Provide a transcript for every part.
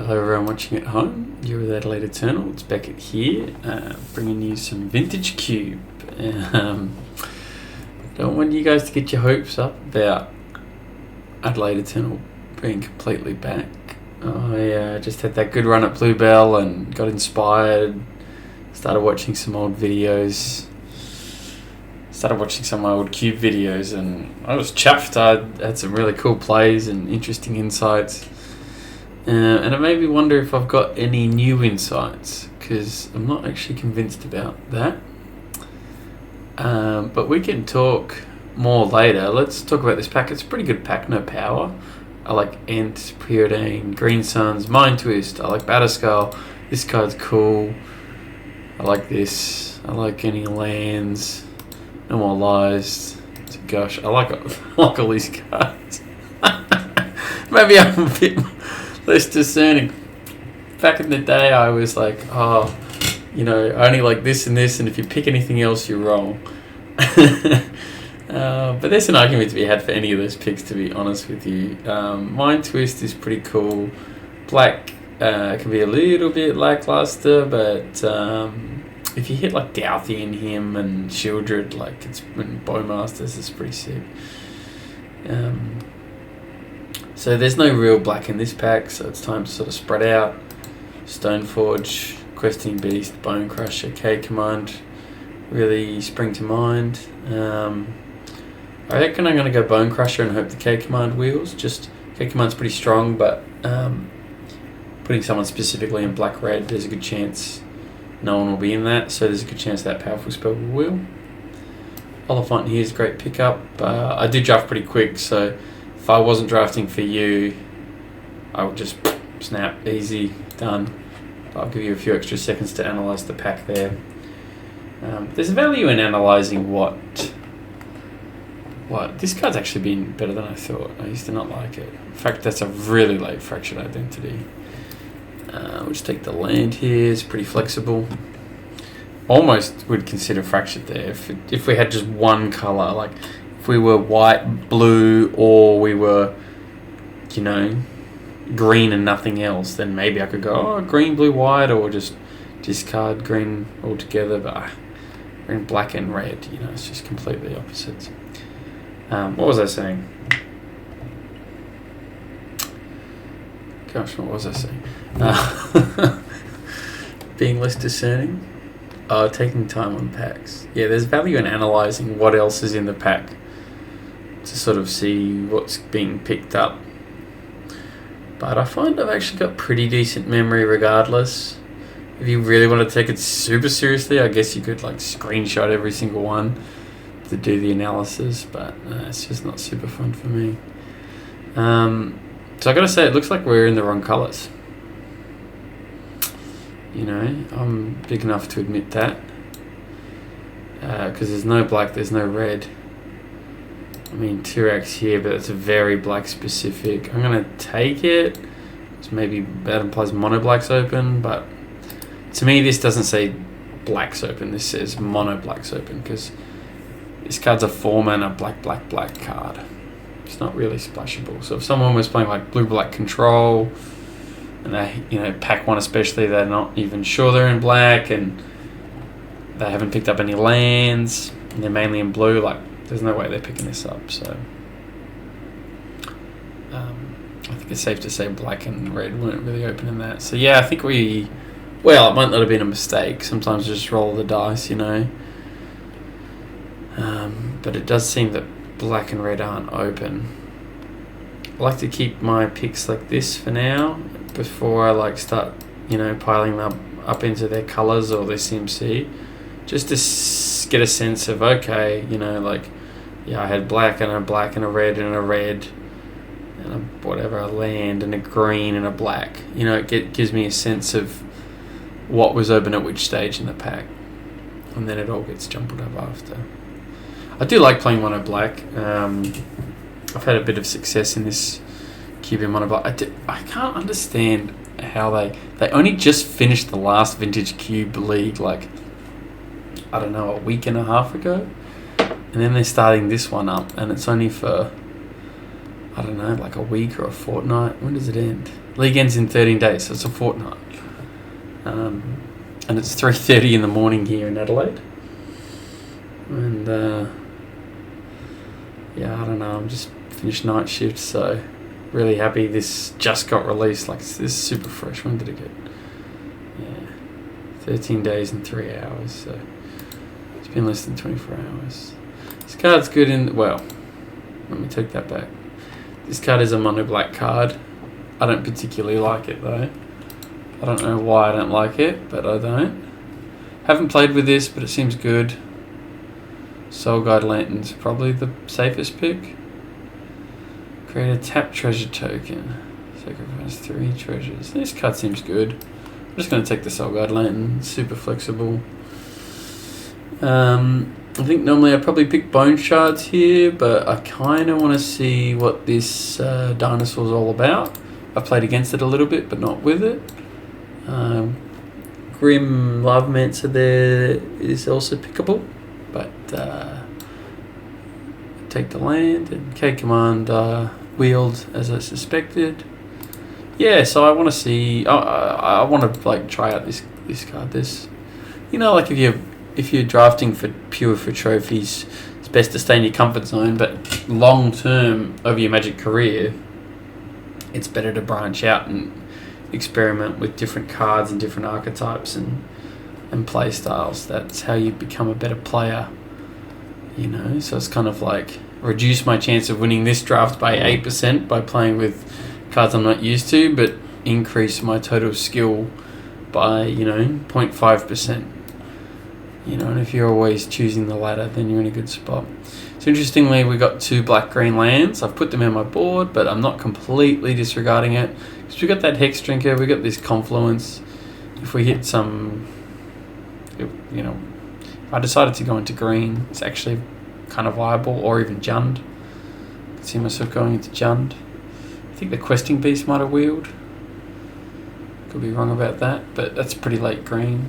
Hello everyone watching at home, you're with Adelaide Eternal, it's Beckett here, bringing you some vintage cube. Don't want you guys to get your hopes up about Adelaide Eternal being completely back. I just had that good run at Bluebell and got inspired, started watching some old videos, started watching some old cube videos, and I was chuffed. I had some really cool plays and interesting insights. And it made me wonder if I've got any new insights, because I'm not actually convinced about that. But we can talk more later. Let's talk about this pack. It's a pretty good pack, no power. I like Ent, Preordain, Green Suns, Mind Twist. I like Batterskull. This card's cool. I like this. I like any lands. No More Lies. Gosh, I like all these cards. Maybe I'm a bit less discerning. Back in the day, I was like, I only like this and this, and if you pick anything else, you're wrong. But there's an argument to be had for any of those picks, to be honest with you. Mind Twist is pretty cool. Black can be a little bit lackluster, but if you hit like Douthie and him and Shieldred, like it's in Bowmasters, it's pretty sick. So there's no real black in this pack, so it's time to sort of spread out. Stoneforge, Questing Beast, Bone Crusher, K-Command really spring to mind. I reckon I'm going to go Bone Crusher and hope the K-Command wheels. Just K-Command's pretty strong, but putting someone specifically in black-red, there's a good chance no one will be in that, so there's a good chance that powerful spell will wheel. Oliphant here is a great pickup. I did draft pretty quick, so if I wasn't drafting for you, I would just snap, easy, done. I'll give you a few extra seconds to analyse the pack there. There's value in analysing what this card's actually been better than I thought. I used to not like it. In fact, that's a really late Fractured Identity. We'll just take the land here. It's pretty flexible. Almost would consider Fractured there if we had just one colour, like if we were white, blue, or we were, green and nothing else, then maybe I could go, green, blue, white, or just discard green altogether. But we're in black and red, it's just completely opposites. What was I saying? Gosh, what was I saying? Being less discerning. Taking time on packs. Yeah, there's value in analysing what else is in the pack to sort of see what's being picked up. But I find I've actually got pretty decent memory regardless. If you really want to take it super seriously, I guess you could screenshot every single one to do the analysis, but it's just not super fun for me. So I gotta say, it looks like we're in the wrong colours. I'm big enough to admit that. Because there's no black, there's no red. I mean, 2x here, but it's a very black specific. I'm going to take it. Because maybe that implies mono black's open, but to me this doesn't say black's open. This says mono black's open, because this card's a 4-mana black card. It's not really splashable. So if someone was playing like blue-black control, and they, pack one especially, they're not even sure they're in black, and they haven't picked up any lands, and they're mainly in blue, there's no way they're picking this up. So I think it's safe to say black and red weren't really open in that. So yeah, I think it might not have been a mistake. Sometimes you just roll the dice, but it does seem that black and red aren't open. I like to keep my picks like this for now, before I start, piling them up into their colours or their CMC, just to get a sense of, okay, I had black and a red and a red and a land and a green and a black. It gives me a sense of what was open at which stage in the pack, and then it all gets jumbled up after. I do like playing mono black. I've had a bit of success in this cube in mono black. I can't understand how they only just finished the last vintage cube league a week and a half ago, and then they're starting this one up, and it's only for I don't know, like a week or a fortnight. When does it end? League ends in 13 days, so it's a fortnight. And it's 3:30 in the morning here in Adelaide. And I don't know, I'm just finished night shift, so really happy this just got released. Like, this is super fresh. When did it get? 13 days and 3 hours, so it's been less than 24 hours. This card's good let me take that back. This card is a mono black card. I don't particularly like it though. I don't know why I don't like it, but I don't. Haven't played with this, but it seems good. Soul Guide Lantern's probably the safest pick. Create a tap treasure token. Sacrifice 3 treasures. This card seems good. I'm just going to take the Soul Guide Lantern. Super flexible. I think normally I'd probably pick Bone Shards here, but I kind of want to see what this dinosaur's all about. I've played against it a little bit, but not with it. Grim Lovemancer there is also pickable, but take the land, and K-Command wield as I suspected. Yeah, so I want to see. I want to like try out this card. This, like if you're drafting for trophies, it's best to stay in your comfort zone. But long term over your Magic career, it's better to branch out and experiment with different cards and different archetypes and play styles. That's how you become a better player. So it's kind of like reduce my chance of winning this draft by 8% by playing with cards I'm not used to, but increase my total skill by 0.5%. And if you're always choosing the latter, then you're in a good spot. So interestingly, we got 2 black-green lands. I've put them in my board, but I'm not completely disregarding it because we got that Hex Drinker, we got this Confluence. If we hit some, if I decided to go into green, it's actually kind of viable, or even Jund. I can see myself going into Jund. I think the Questing Beast might have wheeled. Could be wrong about that, but that's pretty late green.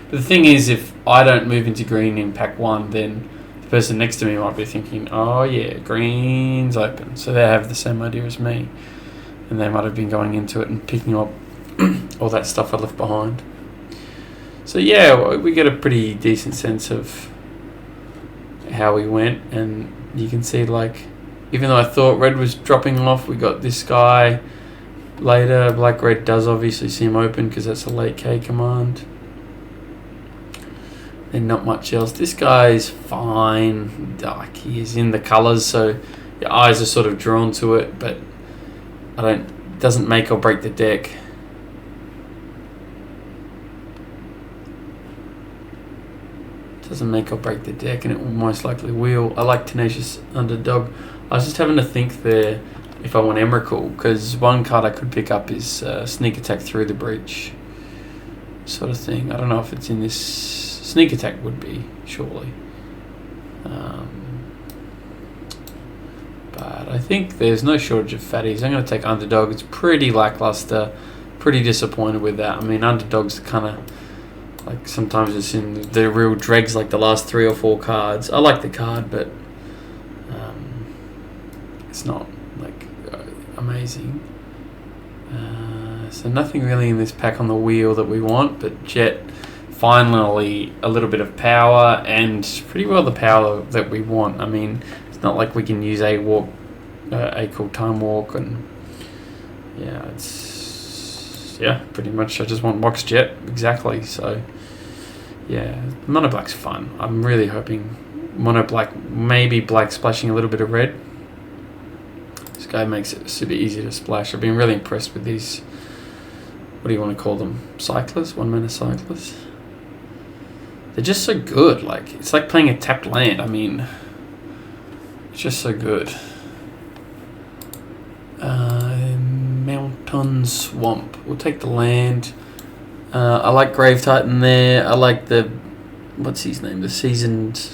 But the thing is, if I don't move into green in pack 1, then the person next to me might be thinking, oh yeah, green's open. So they have the same idea as me. And they might have been going into it and picking up all that stuff I left behind. So yeah, we get a pretty decent sense of how we went. And you can see, like, even though I thought red was dropping off, we got this guy later. Black-red does obviously seem open because that's a late K command. And not much else. This guy's fine. Like, he is in the colours, so your eyes are sort of drawn to it, but doesn't make or break the deck. Doesn't make or break the deck, and it will most likely will. I like Tenacious Underdog. I was just having to think there if I want Emrakul, because one card I could pick up is Sneak Attack Through the Breach sort of thing. I don't know if it's in this. Sneak Attack would be, surely. But I think there's no shortage of fatties. I'm going to take Underdog. It's pretty lackluster. Pretty disappointed with that. I mean, Underdog's kind of, like, sometimes it's in the real dregs, like the last 3 or 4 cards. I like the card, but it's not, like, amazing. So nothing really in this pack on the wheel that we want, but Jet... Finally, a little bit of power, and pretty well the power that we want. I mean, it's not like we can use a called Time Walk, and pretty much I just want Mox Jet, exactly. So, yeah, Mono Black's fun. I'm really hoping Mono Black, maybe Black splashing a little bit of red. This guy makes it super easy to splash. I've been really impressed with these, what do you want to call them? Cyclers? 1-mana cyclers? They're just so good. Like, it's like playing a tapped land. I mean, it's just so good. Mountain Swamp. We'll take the land. I like Grave Titan there. I like the... What's his name? The Seasoned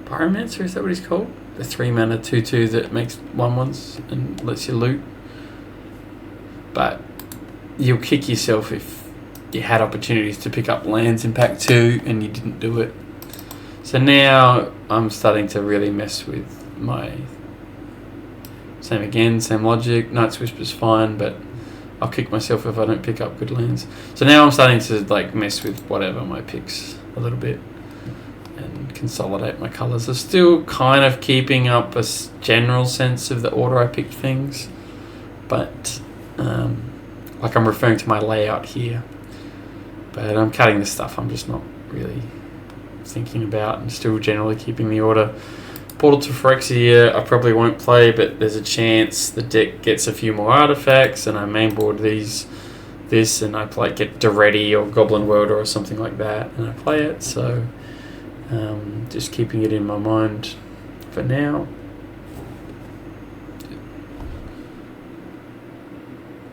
Pyromancer? Is that what he's called? The 3-mana 2/2 that makes 1/1s and lets you loot. But you'll kick yourself if you had opportunities to pick up lands in pack 2 and you didn't do it. So now I'm starting to really mess with my Same again, same logic. Night's Whisper's fine, but I'll kick myself if I don't pick up good lands. So now I'm starting to like mess with whatever my picks a little bit and consolidate my colours. I'm still kind of keeping up a general sense of the order I picked things, but like I'm referring to my layout here. But I'm cutting the stuff I'm just not really thinking about and still generally keeping the order. Portal to Phyrexia I probably won't play, but there's a chance the deck gets a few more artifacts and I mainboard this and I get Daretti or Goblin Welder or something like that and I play it, so just keeping it in my mind for now.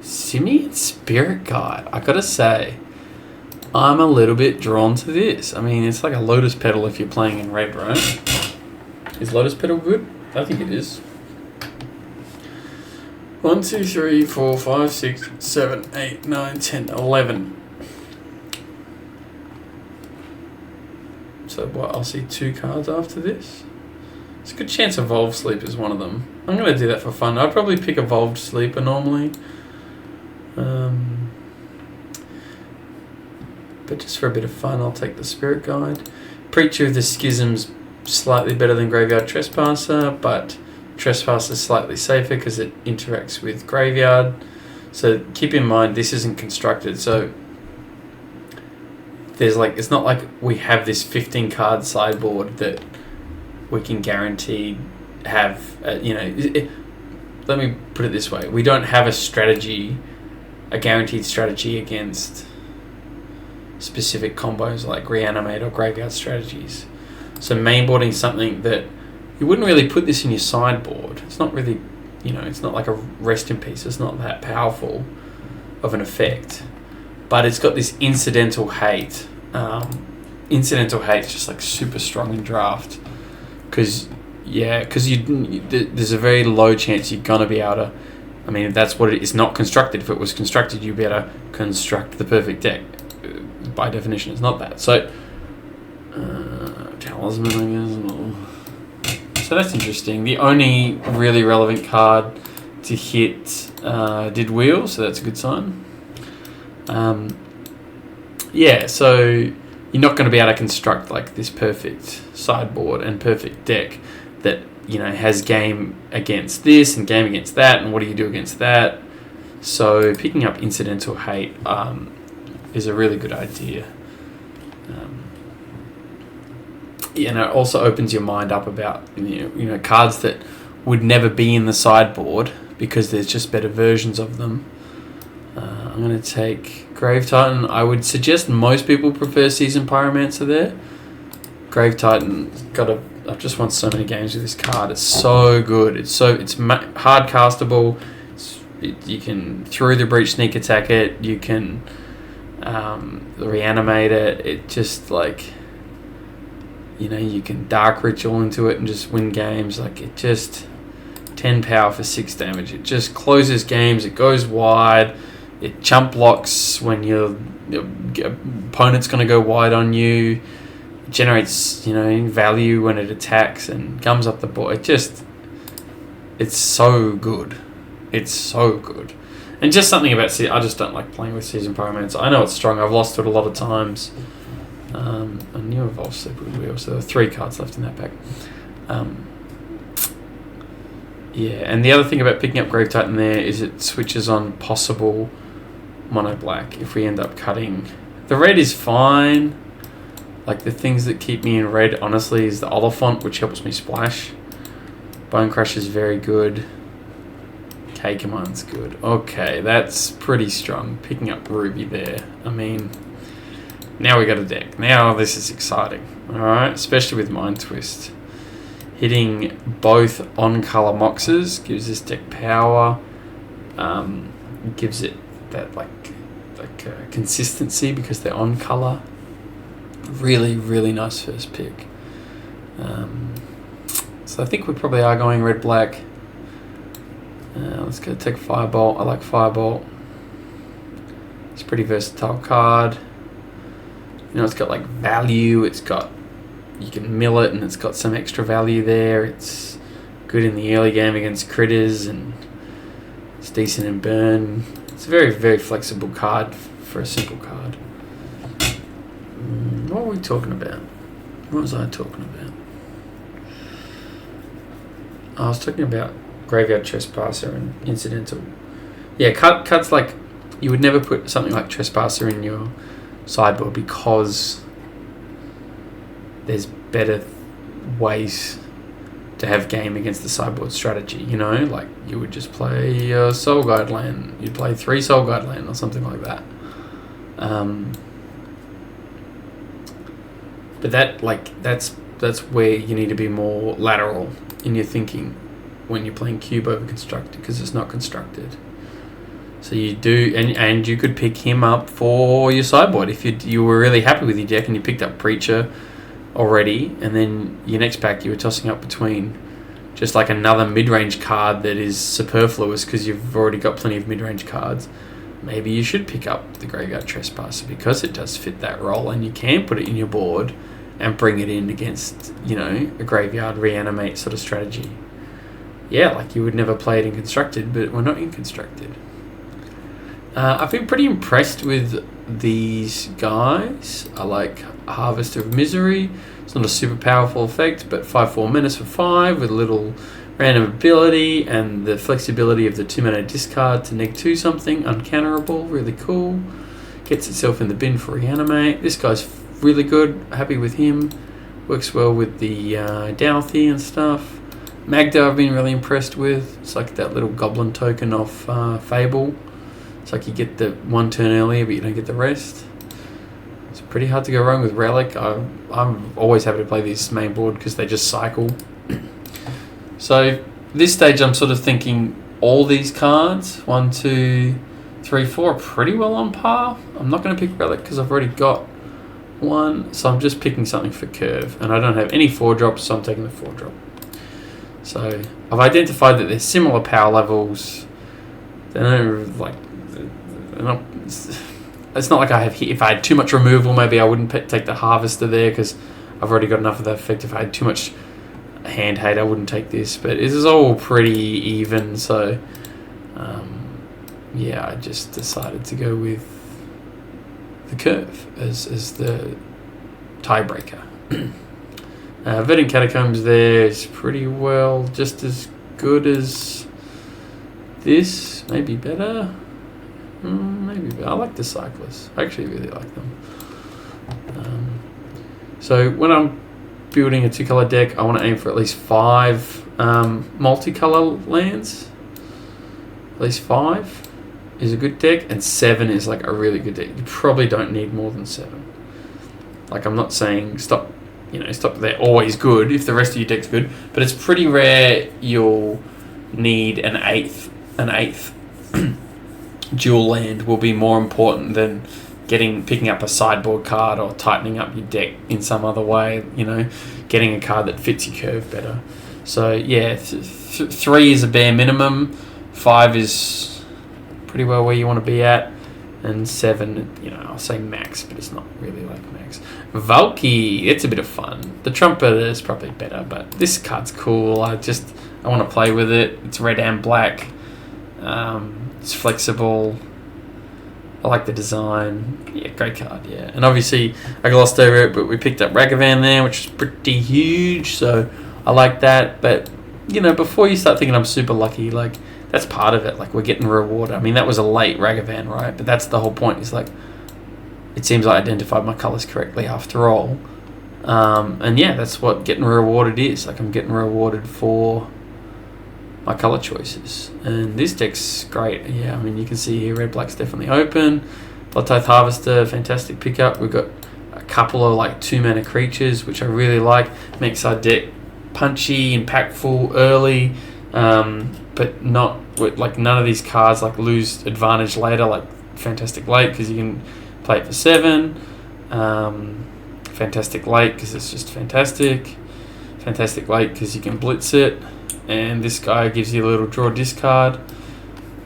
Simian Spirit Guide, I gotta say, I'm a little bit drawn to this. I mean, it's like a Lotus Petal if you're playing in red, right? Is Lotus Petal good? I think it is. 1, 2, 3, 4, 5, 6, 7, 8, 9, 10, 11. So what, I'll see 2 cards after this? There's a good chance Evolved Sleep is one of them. I'm going to do that for fun. I'd probably pick Evolved Sleeper normally. But just for a bit of fun, I'll take the Spirit Guide. Preacher of the Schism's slightly better than Graveyard Trespasser, but Trespasser is slightly safer because it interacts with Graveyard. So keep in mind this isn't constructed. So there's it's not like we have this 15 card sideboard that we can guarantee have. Let me put it this way: we don't have a guaranteed strategy against specific combos like Reanimate or Graveyard strategies. So mainboarding something that you wouldn't really put this in your sideboard. It's not really, it's not like a Rest in Peace. It's not that powerful of an effect. But it's got this incidental hate. Incidental hate is just super strong in draft. Because there's a very low chance you're going to be able to, that's what it is, not constructed. If it was constructed, you'd be able to construct the perfect deck. By definition, it's not that. So, Talisman, I guess. So that's interesting. The only really relevant card to hit did wheel, so that's a good sign. So you're not going to be able to construct this perfect sideboard and perfect deck that has game against this and game against that, and what do you do against that? So picking up Incidental Hate is a really good idea. And it also opens your mind up about cards that would never be in the sideboard because there's just better versions of them. I'm going to take Grave Titan. I would suggest most people prefer Seasoned Pyromancer there. Grave Titan I've just won so many games with this card. It's so good. It's hard castable. You can through the breach sneak attack it. You can reanimate it. It just you can Dark Ritual into it and just win games. It just 10 power for 6 damage. It just closes games. It goes wide. It chump blocks when your opponent's going to go wide on you. It generates value when it attacks and gums up the board. It's so good. It's so good. And just something about I just don't like playing with Seasoned Pyromancer. I know it's strong. I've lost to it a lot of times. A new Evolved Sleep with Wheel, so there are 3 cards left in that pack. And the other thing about picking up Grave Titan there is it switches on possible mono black if we end up cutting. The red is fine. The things that keep me in red, honestly, is the Oliphant, which helps me splash. Bone Crush is very good. K-Command's good. Okay, that's pretty strong. Picking up Ruby there. Now we got a deck. Now this is exciting. Alright, especially with Mind Twist. Hitting both on-color Moxes gives this deck power. Gives it that consistency because they're on-color. Really, really nice first pick. So I think we probably are going red-black. Let's go take Firebolt. I like Firebolt. It's a pretty versatile card. It's got value. You can mill it, and it's got some extra value there. It's good in the early game against critters, and it's decent in burn. It's a very, very flexible card for a simple card. What were we talking about? What was I talking about? I was talking about Graveyard Trespasser and Incidental. Yeah, cuts like... You would never put something like Trespasser in your sideboard because there's better ways to have game against the sideboard strategy, you know? Like, you would just play a Soul Guide land. You'd play 3 Soul Guide land or something like that. But that's where you need to be more lateral in your thinking when you're playing cube over constructed, because it's not constructed. So you do, and you could pick him up for your sideboard if you were really happy with your deck and you picked up Preacher already, and then your next pack you were tossing up between just like another mid-range card that is superfluous because you've already got plenty of mid-range cards. Maybe you should pick up the Graveyard Trespasser because it does fit that role, and you can put it in your board and bring it in against, you know, a graveyard reanimate sort of strategy. Yeah, like you would never play it in constructed, but we're not in constructed. I've been pretty impressed with these guys. I like Harvester of Misery. It's not a super powerful effect, but 5/4 menace for 5 with a little random ability and the flexibility of the 2-mana discard to neg-2 something, uncounterable, really cool. Gets itself in the bin for reanimate. This guy's really good, happy with him. Works well with the Douthie and stuff. Magda I've been really impressed with. It's like that little goblin token off Fable. It's like you get the one turn earlier, but you don't get the rest. It's pretty hard to go wrong with Relic. I'm always happy to play this main board because they just cycle. So this stage I'm sort of thinking all these cards, 1, 2, 3, 4, are pretty well on par. I'm not going to pick Relic because I've already got one, so I'm just picking something for Curve. And I don't have any 4-drops, so I'm taking the 4-drop. So I've identified that there's similar power levels. It's not like I have. If I had too much removal, maybe I wouldn't take the Harvester there because I've already got enough of that effect. If I had too much hand hate, I wouldn't take this. But this is all pretty even, so yeah, I just decided to go with the Curve as the tiebreaker. Verdant Catacombs there is pretty well, just as good as this, maybe better. Maybe better. I like the Cyclists. I actually really like them. So when I'm building a 2-color deck, I want to aim for at least 5 multicolor lands. At least 5 is a good deck, and 7 is like a really good deck. You probably don't need more than 7. Like, I'm not saying stop. They're always good if the rest of your deck's good, but it's pretty rare you'll need an eighth dual land will be more important than picking up a sideboard card or tightening up your deck in some other way, getting a card that fits your curve better. So yeah, 3 is a bare minimum, 5 is pretty well where you want to be at, and 7, I'll say max, but it's not really like max. Valky, it's a bit of fun. The Trumpeter is probably better, but this card's cool. I want to play with it. It's red and black. It's flexible. I like the design. Yeah, great card, yeah. And obviously, I glossed over it, but we picked up Ragavan there, which is pretty huge, so I like that. But, before you start thinking I'm super lucky, like, that's part of it. Like, we're getting rewarded. I mean, that was a late Ragavan, right? But that's the whole point. It's like, it seems I identified my colours correctly after all. And yeah, that's what getting rewarded is. Like, I'm getting rewarded for my colour choices. And this deck's great. Yeah, I mean, you can see here, red-black's definitely open. Bloodtithe Harvester, fantastic pickup. We've got a couple of, 2-mana creatures, which I really like. Makes our deck punchy, impactful, early. But not none of these cards lose advantage later, fantastic late because you can play it for 7, fantastic late because it's just fantastic late because you can blitz it, and this guy gives you a little draw discard.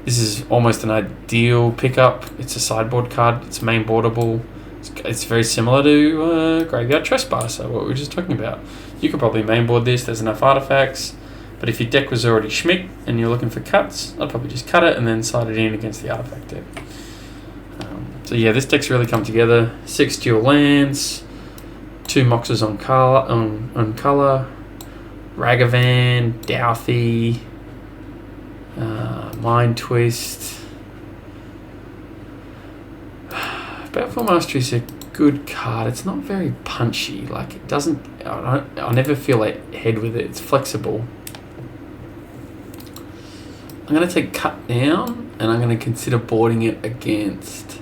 This is almost an ideal pickup. It's a sideboard card, it's main boardable. It's very similar to Graveyard Trespasser, what we were just talking about. You could probably mainboard this, there's enough artifacts. But if your deck was already schmick and you're looking for cuts, I'd probably just cut it and then side it in against the artifact deck. So yeah, this deck's really come together. 6 dual lands, 2 Moxes on colour, Ragavan, Douthie, Mind Twist. Baleful Mastery is a good card. It's not very punchy. Like, it doesn't... I never feel like head with it. It's flexible. I'm going to take Cut Down, and I'm going to consider boarding it against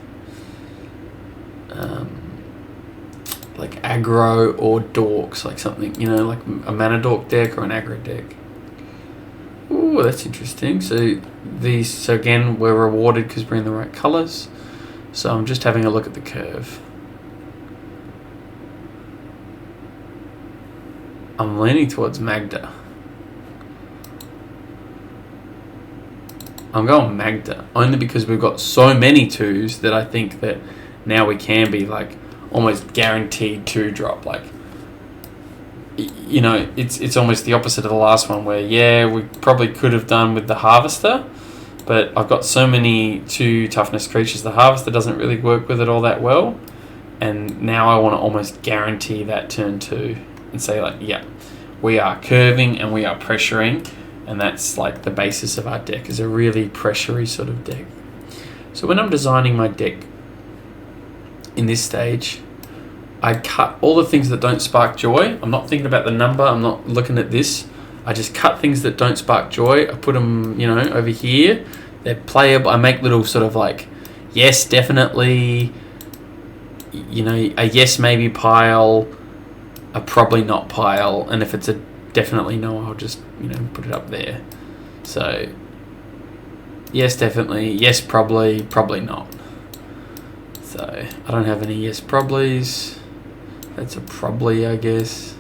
like aggro or dorks, like something, you know, like a mana dork deck or an aggro deck. Ooh, that's interesting. So again, we're rewarded because we're in the right colours. So I'm just having a look at the curve. I'm leaning towards Magda. I'm going Magda, only because we've got so many 2s that I think that now we can be like almost guaranteed 2-drop. Like, you know, it's almost the opposite of the last one where, yeah, we probably could have done with the Harvester, but I've got so many 2 toughness creatures, the Harvester doesn't really work with it all that well, and now I want to almost guarantee that turn 2 and say like, yeah, we are curving and we are pressuring, and that's like the basis of our deck, is a really pressury sort of deck. So when I'm designing my deck in this stage, I cut all the things that don't spark joy. I'm not thinking about the number, I'm not looking at this. I just cut things that don't spark joy. I put them, you know, over here. They're playable. I make little sort of like, yes, definitely, you know, a yes maybe pile, a probably not pile, and if it's a definitely no, I'll just, you know, put it up there. So yes, definitely, yes, probably, probably not. So I don't have any yes probablys. That's a probably, I guess.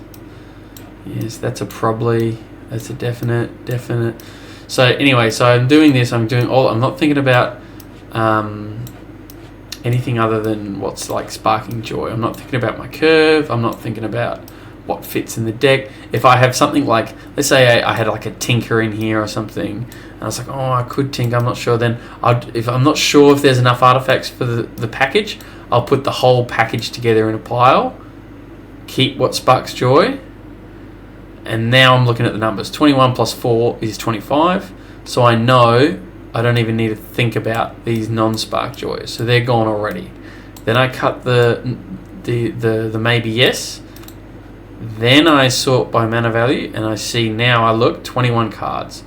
Yes, that's a probably. That's a definite. So anyway, so I'm doing this. I'm not thinking about anything other than what's like sparking joy. I'm not thinking about my curve. I'm not thinking about what fits in the deck. If I have something like, let's say I had like a tinker in here or something, and I was like, oh, I could tinker, I'm not sure, then if I'm not sure if there's enough artifacts for the package, I'll put the whole package together in a pile, keep what sparks joy, and now I'm looking at the numbers. 21 plus 4 is 25, so I know I don't even need to think about these non-spark joys, so they're gone already. Then I cut the maybe yes. Then I sort by mana value, and I see now I look 21 cards,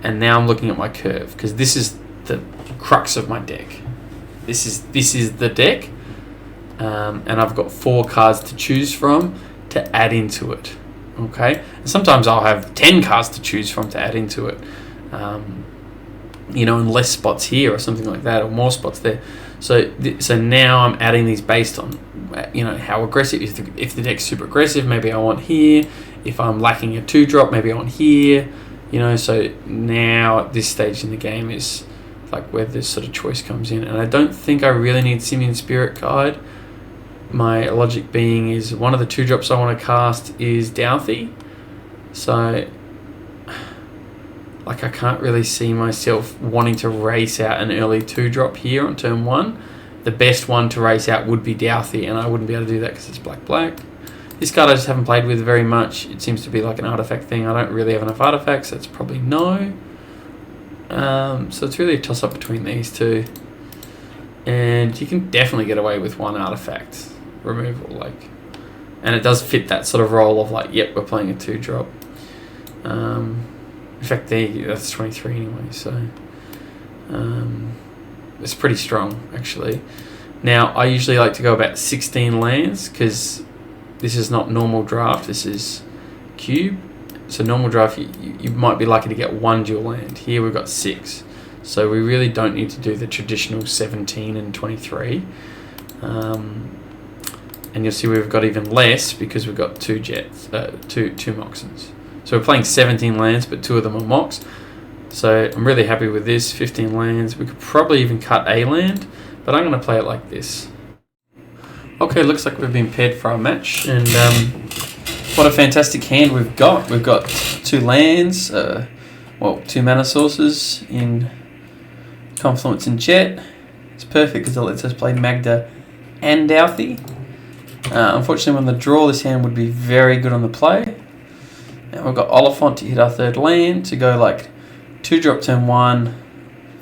and now I'm looking at my curve, because this is the crux of my deck. This is the deck, and I've got 4 cards to choose from to add into it. Okay, and sometimes I'll have 10 cards to choose from to add into it. You know, and less spots here or something like that, or more spots there. So now I'm adding these based on, you know, how aggressive. If the deck's super aggressive, maybe I want here. If I'm lacking a 2-drop, maybe I want here. You know, so now at this stage in the game is like where this sort of choice comes in. And I don't think I really need Simian Spirit Guide. My logic being is one of the 2-drops I want to cast is Douthie. So like I can't really see myself wanting to race out an early 2-drop here on turn 1. The best one to race out would be Douthie, and I wouldn't be able to do that because it's black. This card I just haven't played with very much. It seems to be like an artifact thing. I don't really have enough artifacts. That's probably no. So it's really a toss-up between these two. And you can definitely get away with 1 artifact removal, like, and it does fit that sort of role of like, yep, we're playing a 2-drop. In fact, that's 23 anyway, so it's pretty strong, actually. Now, I usually like to go about 16 lands, because this is not normal draft, this is cube. So normal draft, you might be lucky to get 1 dual land. Here we've got 6. So we really don't need to do the traditional 17 and 23. And you'll see we've got even less because we've got 2 jets, two Moxens. So we're playing 17 lands, but 2 of them are Mox. So I'm really happy with this, 15 lands. We could probably even cut a land, but I'm going to play it like this. Okay, looks like we've been paired for our match, and What a fantastic hand we've got. We've got 2 lands, 2 mana sources in Confluence and Jet. It's perfect because it lets us play Magda and Douthie. Unfortunately, when the draw, this hand would be very good on the play. And we've got Oliphant to hit our 3rd land to go like 2-drop turn 1,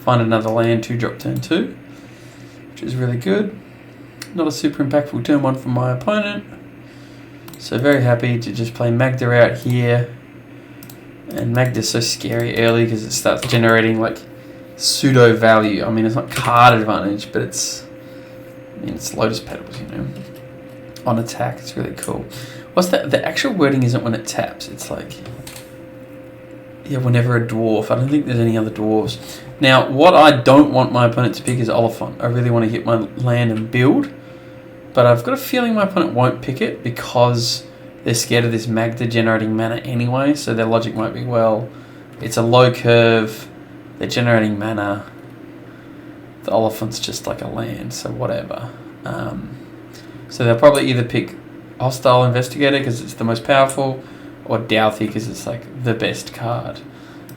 find another land, 2-drop turn 2, which is really good. Not a super impactful turn 1 from my opponent. So very happy to just play Magda out here. And Magda's so scary early because it starts generating like pseudo value. I mean, it's not card advantage, but it's Lotus Petals, you know. On attack, it's really cool. What's that? The actual wording isn't when it taps. It's like, yeah, whenever a dwarf. I don't think there's any other dwarves. Now, what I don't want my opponent to pick is Oliphant. I really want to hit my land and build. But I've got a feeling my opponent won't pick it because they're scared of this Magda generating mana anyway. So their logic might be, well, it's a low curve. They're generating mana. The Oliphant's just like a land, so whatever. So they'll probably either pick Hostile Investigator because it's the most powerful, or Douthie because it's like the best card.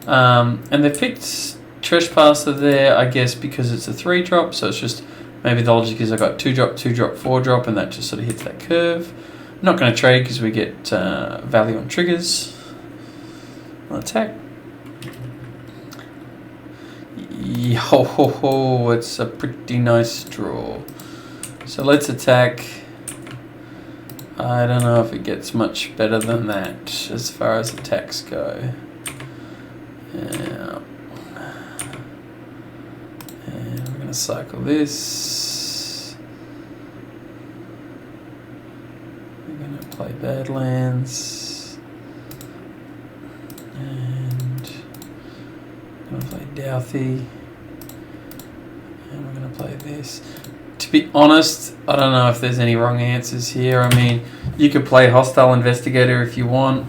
And they've picked Trespasser there, I guess, because it's a 3-drop. So it's just maybe the logic is I got 2-drop, 2-drop, 4-drop, and that just sort of hits that curve. I'm not going to trade because we get value on triggers on attack. Yo, it's a pretty nice draw. So let's attack. I don't know if it gets much better than that as far as attacks go. Yeah. And we're going to cycle this. We're going to play Badlands. And we're going to play Douthie. And we're going to play this. To be honest, I don't know if there's any wrong answers here. I mean, you could play Hostile Investigator if you want.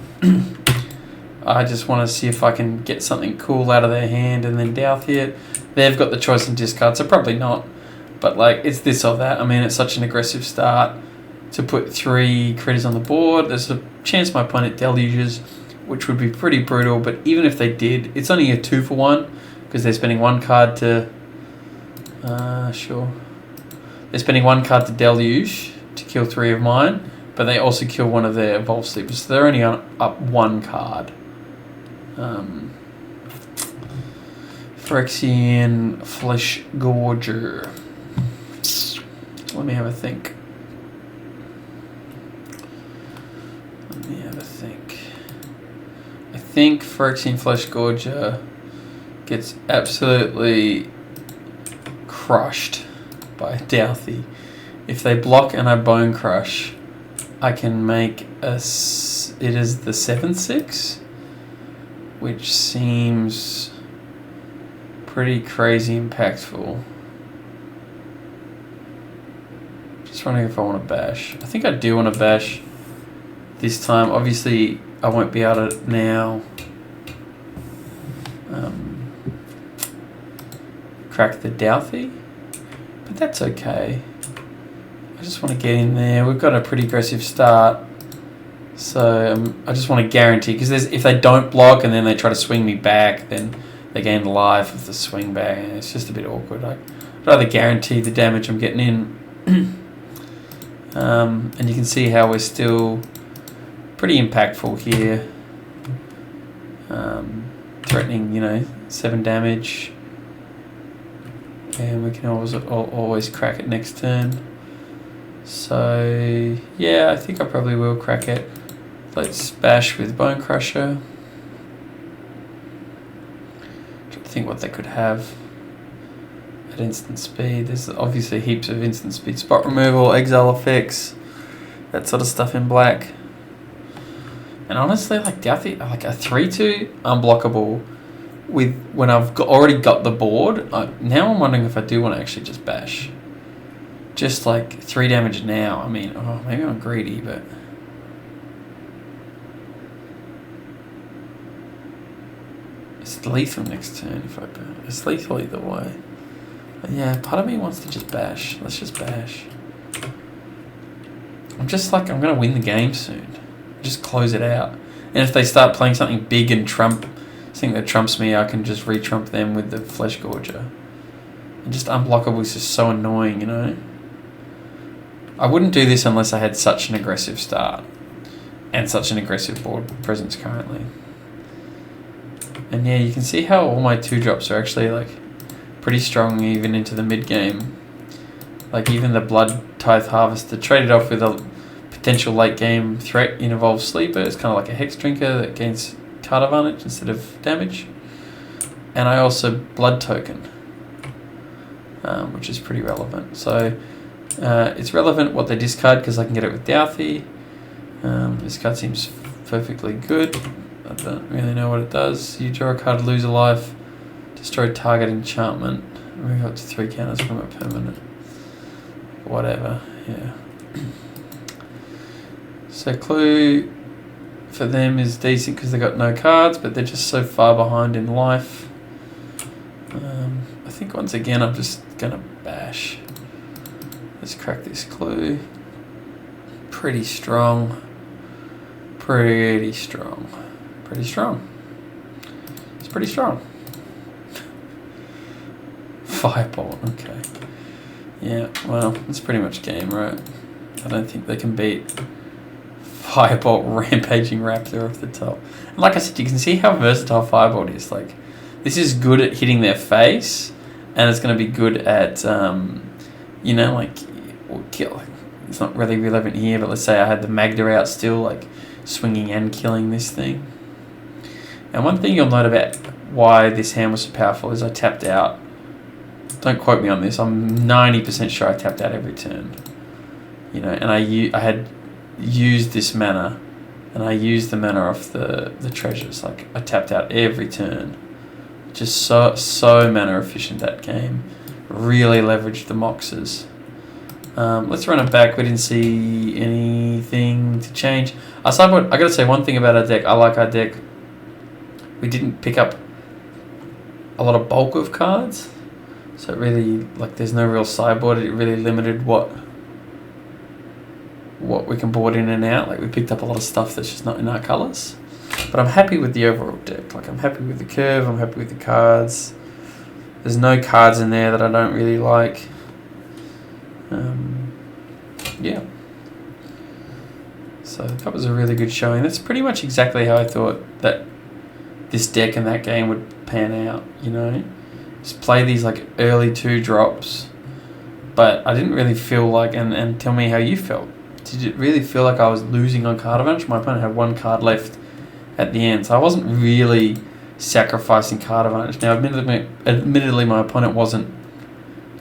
I just want to see if I can get something cool out of their hand and then Douthie it. They've got the choice in discard, so probably not. But like, it's this or that. I mean, it's such an aggressive start to put 3 critters on the board. There's a chance my opponent deluges, which would be pretty brutal. But even if they did, it's only a 2-for-1 because they're spending 1 card to... sure. They're spending 1 card to deluge to kill 3 of mine, but they also kill one of their Evolve Sleepers, so they're only up 1 card. Phyrexian Flesh Gorger. Let me have a think. I think Phyrexian Flesh Gorger gets absolutely crushed by Douthie. If they block and I Bone Crush, I can make it is the 7/6, which seems pretty crazy impactful. Just wondering if I want to bash. I think I do want to bash this time. Obviously, I won't be able to now crack the Douthie. But that's okay. I just want to get in there. We've got a pretty aggressive start. So I just want to guarantee, because if they don't block and then they try to swing me back, then they gain life with the swing back. And it's just a bit awkward. I'd rather guarantee the damage I'm getting in. And you can see how we're still pretty impactful here. Threatening, 7 damage. And we can always crack it next turn. So, yeah, I think I probably will crack it. Let's bash with Bone Crusher. Trying to think what they could have at instant speed. There's obviously heaps of instant speed. Spot removal, exile effects, that sort of stuff in black. And honestly, like Douthie, like a 3/2 unblockable when I've already got the board. Now I'm wondering if I do want to actually just bash. Just like 3 damage now. I mean, maybe I'm greedy, but it's lethal next turn if I burn. It's lethal either way. But yeah, part of me wants to just bash. Let's just bash. I'm just like, I'm going to win the game soon. Just close it out. And if they start playing something big and something that trumps me, I can just re-trump them with the Flesh Gorger. And just unblockable is just so annoying, you know? I wouldn't do this unless I had such an aggressive start and such an aggressive board presence currently. And yeah, you can see how all my 2-drops are actually like pretty strong even into the mid-game. Like even the Blood Tithe Harvester traded off with a potential late game threat in Evolved Sleeper. It's kind of like a Hex Drinker that gains card advantage instead of damage. And I also Blood Token, which is pretty relevant. So it's relevant what they discard because I can get it with Douthie. This card seems perfectly good. I don't really know what it does. You draw a card, lose a life, destroy target enchantment, move up to 3 counters from a permanent. Whatever, yeah. So Clue for them is decent because they got no cards, but they're just so far behind in life. I think once again I'm just gonna bash. Let's crack this Clue. Pretty strong. Pretty strong. Pretty strong. It's pretty strong. Firebolt, okay. Yeah, well, it's pretty much game, right? I don't think they can beat Firebolt Rampaging Raptor off the top. And like I said, you can see how versatile Firebolt is. Like, this is good at hitting their face, and it's going to be good at, you know, like, kill. It's not really relevant here, but let's say I had the Magda out still, like, swinging and killing this thing. And one thing you'll note about why this hand was so powerful is I tapped out. Don't quote me on this. I'm 90% sure I tapped out every turn. You know, and I had used this mana, and I used the mana off the treasures. Like, I tapped out every turn. Just so mana efficient that game. Really leveraged the Moxes. Let's run it back. We didn't see anything to change. I gotta say one thing about our deck. I like our deck. We didn't pick up a lot of bulk of cards. So it really, like, there's no real sideboard. It really limited what we can board in and out. Like, we picked up a lot of stuff that's just not in our colours. But I'm happy with the overall deck. Like, I'm happy with the curve. I'm happy with the cards. There's no cards in there that I don't really like. Yeah. So that was a really good showing. That's pretty much exactly how I thought that this deck and that game would pan out, you know? Just play these like early 2-drops, but I didn't really feel like, and tell me how you felt. Did it really feel like I was losing on card advantage? My opponent had 1 card left at the end, so I wasn't really sacrificing card advantage. Now, admittedly, my opponent wasn't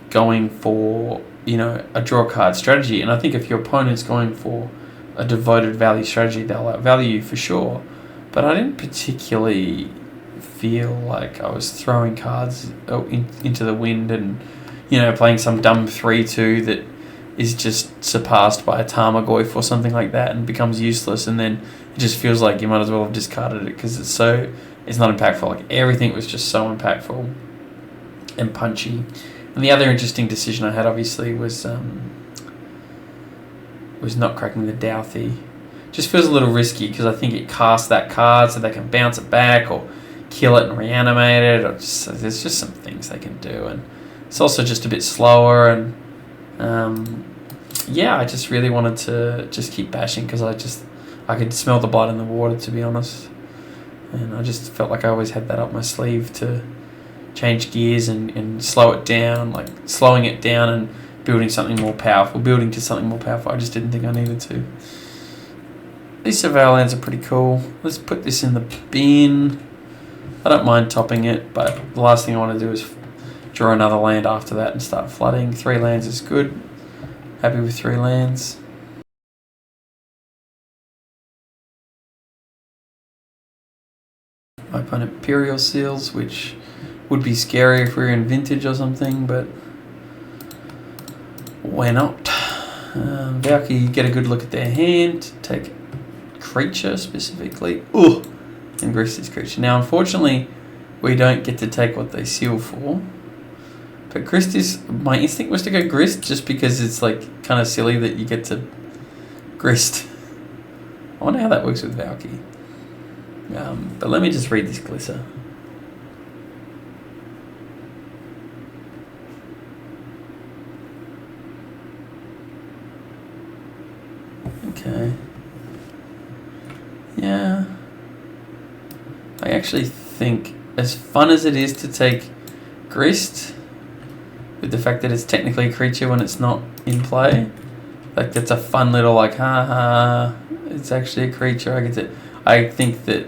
going for, you know, a draw card strategy, and I think if your opponent's going for a devoted value strategy, they'll outvalue you for sure. But I didn't particularly feel like I was throwing cards into the wind and, you know, playing some dumb 3-2 that is just surpassed by a Tarmogoyf or something like that and becomes useless, and then it just feels like you might as well have discarded it because it's not impactful. Like, everything was just so impactful and punchy. And the other interesting decision I had, obviously, was not cracking the Douthie. Just feels a little risky because I think it casts that card so they can bounce it back or kill it and reanimate it, or there's just some things they can do, and it's also just a bit slower. And yeah, I just really wanted to just keep bashing because I could smell the blood in the water, to be honest, and I just felt like I always had that up my sleeve to change gears and slow it down, like slowing it down and building to something more powerful. I just didn't think I needed to. These Surveil lands are pretty cool. Let's put this in the bin. I don't mind topping it, but the last thing I want to do is draw another land after that and start flooding. 3 lands is good. Happy with 3 lands. My opponent Imperial Seals, which would be scary if we were in Vintage or something, but why not? Valky, you get a good look at their hand. Take creature specifically. Ooh! And grist this creature. Now, unfortunately, we don't get to take what they seal for. But grist is... My instinct was to go grist just because it's like kind of silly that you get to grist I wonder how that works with Valky. But let me just read this Glisser. Okay. Yeah. I actually think, as fun as it is to take Grist, with the fact that it's technically a creature when it's not in play, like that's a fun little like, ha, it's actually a creature. I think that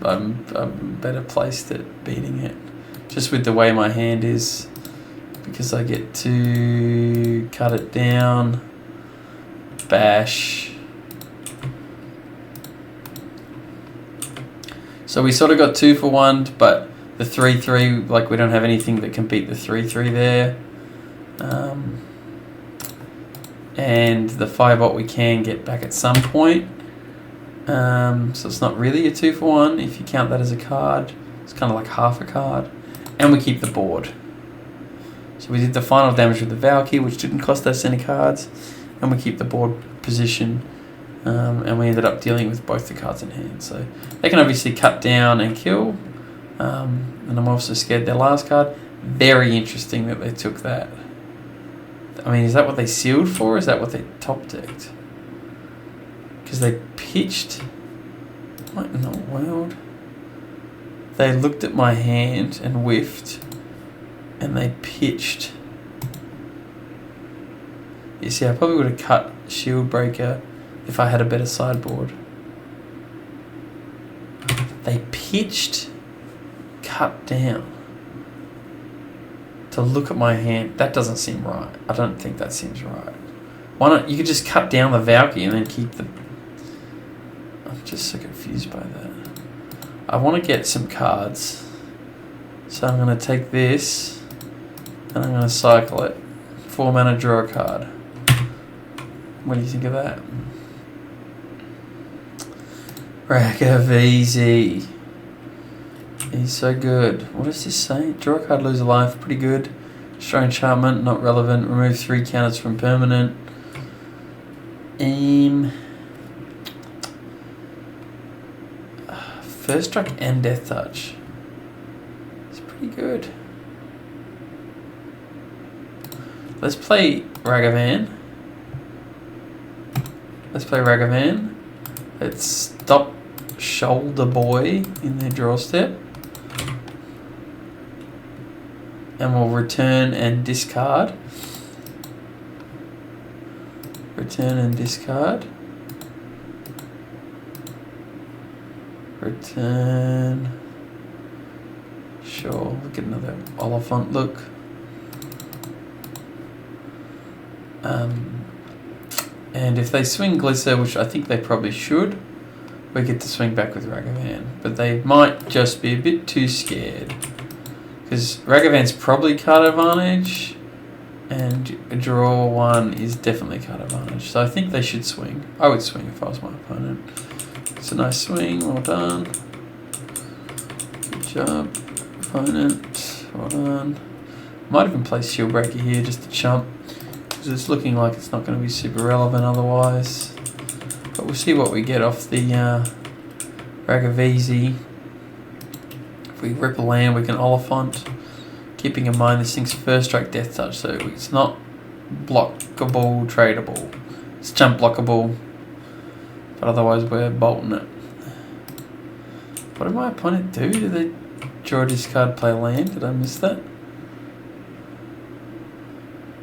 I'm better placed at beating it, just with the way my hand is, because I get to cut it down, bash. So we sort of got 2 for 1, but the 3/3, like we don't have anything that can beat the 3/3 there. And the Firebolt we can get back at some point. So it's not really a 2 for 1 if you count that as a card. It's kind of like half a card. And we keep the board. So we did the final damage with the Valky, which didn't cost us any cards. And we keep the board position. And we ended up dealing with both the cards in hand. So they can obviously cut down and kill. And I'm also scared their last card. Very interesting that they took that. I mean, is that what they sealed for, or is that what they top decked? Because they pitched... What in the world? They looked at my hand and whiffed. And they pitched. You see, I probably would have cut Shield Breaker if I had a better sideboard. They pitched, cut down. To look at my hand, that doesn't seem right. I don't think that seems right. Why not? You could just cut down the Valky and then keep the... I'm just so confused by that. I want to get some cards. So I'm going to take this and I'm going to cycle it. 4 mana, draw a card. What do you think of that? Ragaveezy. He's so good. What does this say? Draw a card, lose a life. Pretty good. Destroy enchantment, not relevant. Remove 3 counters from permanent. Aim. First strike and death touch. It's pretty good. Let's play Ragavan. Let's stop Shoulder Boy in their draw step. And we'll return and discard. Return. Sure, we'll get another Oliphant look. And if they swing Glisser, which I think they probably should, we get to swing back with Ragavan. But they might just be a bit too scared. Because Ragavan's probably card advantage, and a draw 1 is definitely card advantage. So I think they should swing. I would swing if I was my opponent. It's a nice swing, well done. Good job, opponent, well done. Might even play Shield Breaker here just to chump, because it's looking like it's not going to be super relevant otherwise. But we'll see what we get off the Ragaveezy. If we rip a land, we can Oliphant. Keeping in mind this thing's first strike death touch, so it's not blockable, tradable. It's jump blockable, but otherwise we're bolting it. What did my opponent do? Did they draw, discard, play land? Did I miss that?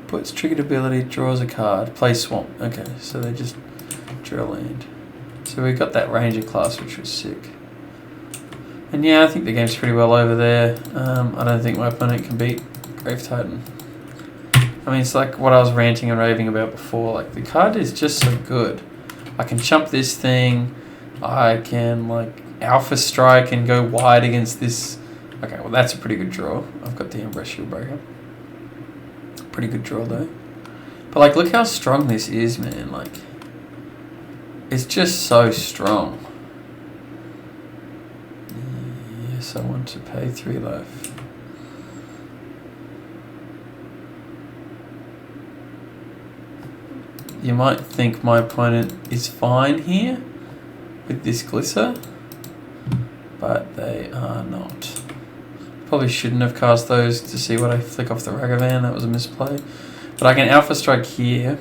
Puts triggered ability, draws a card, play swamp. Okay, so they just drew a land. So we got that Ranger class, which was sick. And yeah, I think the game's pretty well over there. I don't think my opponent can beat Grave Titan. I mean, it's like what I was ranting and raving about before. Like, the card is just so good. I can chump this thing. I can, like, Alpha Strike and go wide against this. Okay, well, that's a pretty good draw. I've got the Embrace Shield Breaker. Pretty good draw, though. But, like, look how strong this is, man. Like, it's just so strong. Yes, I want to pay 3 life. You might think my opponent is fine here, with this Glisser, but they are not. Probably shouldn't have cast those to see what I flick off the Ragavan. That was a misplay. But I can Alpha Strike here,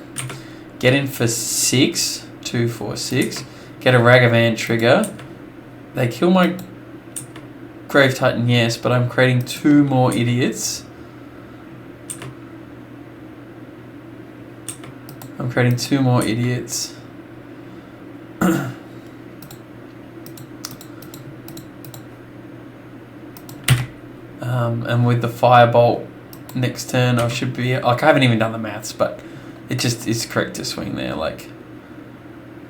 get in for 6, 2, 4, 6, get a Ragavan trigger. They kill my Grave Titan, yes, but I'm creating 2 more idiots. I'm creating 2 more idiots. And with the Firebolt next turn, I should be like, I haven't even done the maths, but it just is correct to swing there. Like,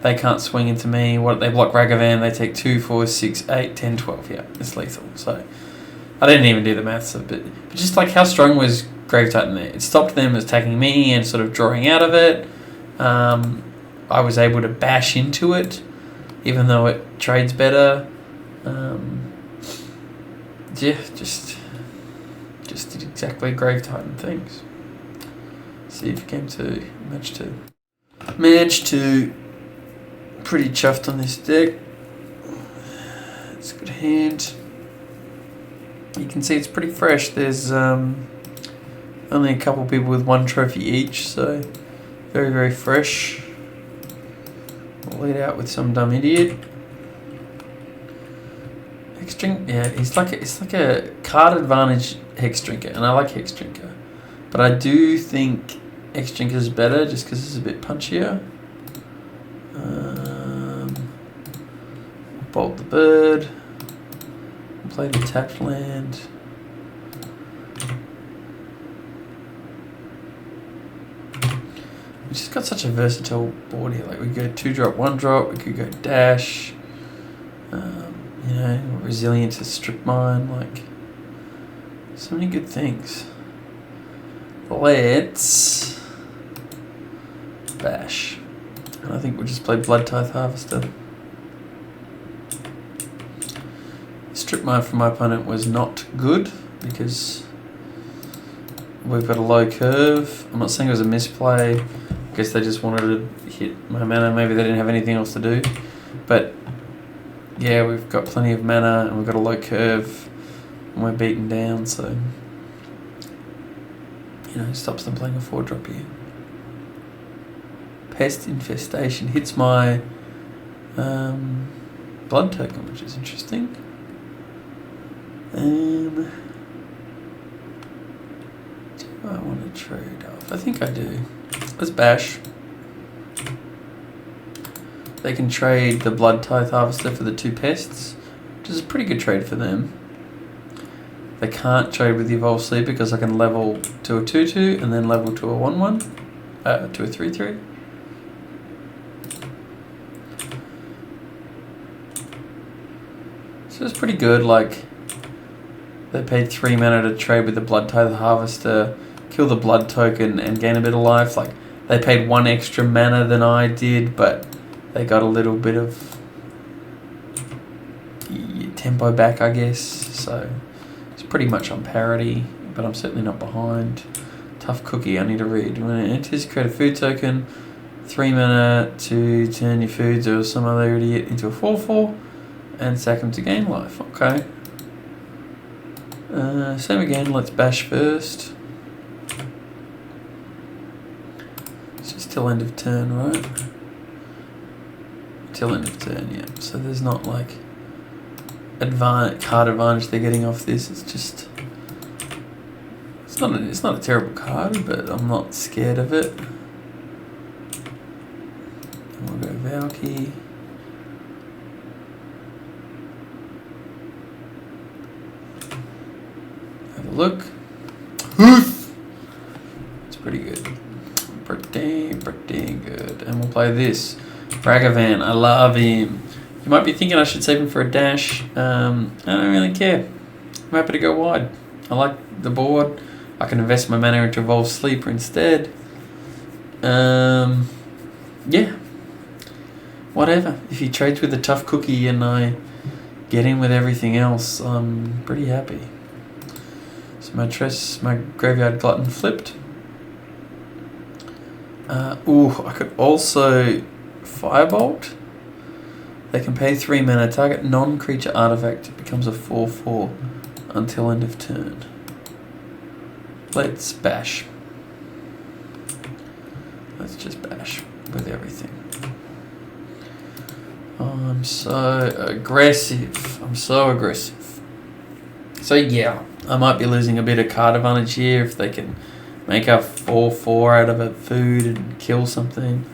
they can't swing into me. What they block Ragavan, they take 2, 4, 6, 8, 10, 12. Yeah, it's lethal. So I didn't even do the maths, but just like how strong was Grave Titan there? It stopped them attacking me and sort of drawing out of it. I was able to bash into it, even though it trades better. Yeah, just did exactly Grave Titan things. See if game 2, match 2. Match 2. Pretty chuffed on this deck. It's a good hand. You can see it's pretty fresh. There's only a couple people with 1 trophy each, so very, very fresh. We'll lead out with some dumb idiot. Hex Drink, yeah, it's like a card advantage Hex Drinker, and I like Hex Drinker, but I do think Hex Drinker is better just because it's a bit punchier. Bolt the bird. Play the tapped land. We just got such a versatile board here. Like, we go 2-drop, 1-drop. We could go dash. You know, resilient to strip mine. Like, so many good things. Let's bash. And I think we'll just play Blood Tithe Harvester. Strip mine from my opponent was not good because we've got a low curve. I'm not saying it was a misplay. I guess they just wanted to hit my mana. Maybe they didn't have anything else to do. But yeah, we've got plenty of mana and we've got a low curve and we're beaten down, so you know, stops them playing a 4-drop here. Pest Infestation hits my blood token, which is interesting. Do I want to trade off? I think I do. Let's bash. They can trade the Blood Tithe Harvester for the 2 pests, which is a pretty good trade for them. They can't trade with the Evolved Sleep because I can level to a 2/2 and then level to a 1/1, to a 3/3. So it's pretty good. Like, they paid 3 mana to trade with the Blood Tithe Harvester, kill the blood token and gain a bit of life. Like, they paid 1 extra mana than I did, but they got a little bit of tempo back, I guess. So it's pretty much on parity, but I'm certainly not behind. Tough cookie, I need to read. When it enters, create a food token, 3 mana to turn your foods or some other idiot into a 4/4 and sack them to gain life. Okay. Same again, let's bash first. It's just till end of turn, right? Till end of turn, yeah. So there's not like card advantage they're getting off this. It's just it's not a terrible card, but I'm not scared of it. And we'll go Valky. Have a look. It's pretty good. Pretty good. And we'll play this. Ragavan, I love him. You might be thinking I should save him for a dash. I don't really care. I'm happy to go wide. I like the board. I can invest my mana into Evolved Sleeper instead. Yeah. Whatever. If he trades with a tough cookie and I get in with everything else, I'm pretty happy. So my Graveyard Glutton flipped. I could also Firebolt. They can pay 3 mana. Target non-creature artifact becomes a 4/4 until end of turn. Let's bash. Let's just bash with everything. I'm so aggressive. So yeah, I might be losing a bit of card advantage here if they can make a 4/4 out of a food and kill something.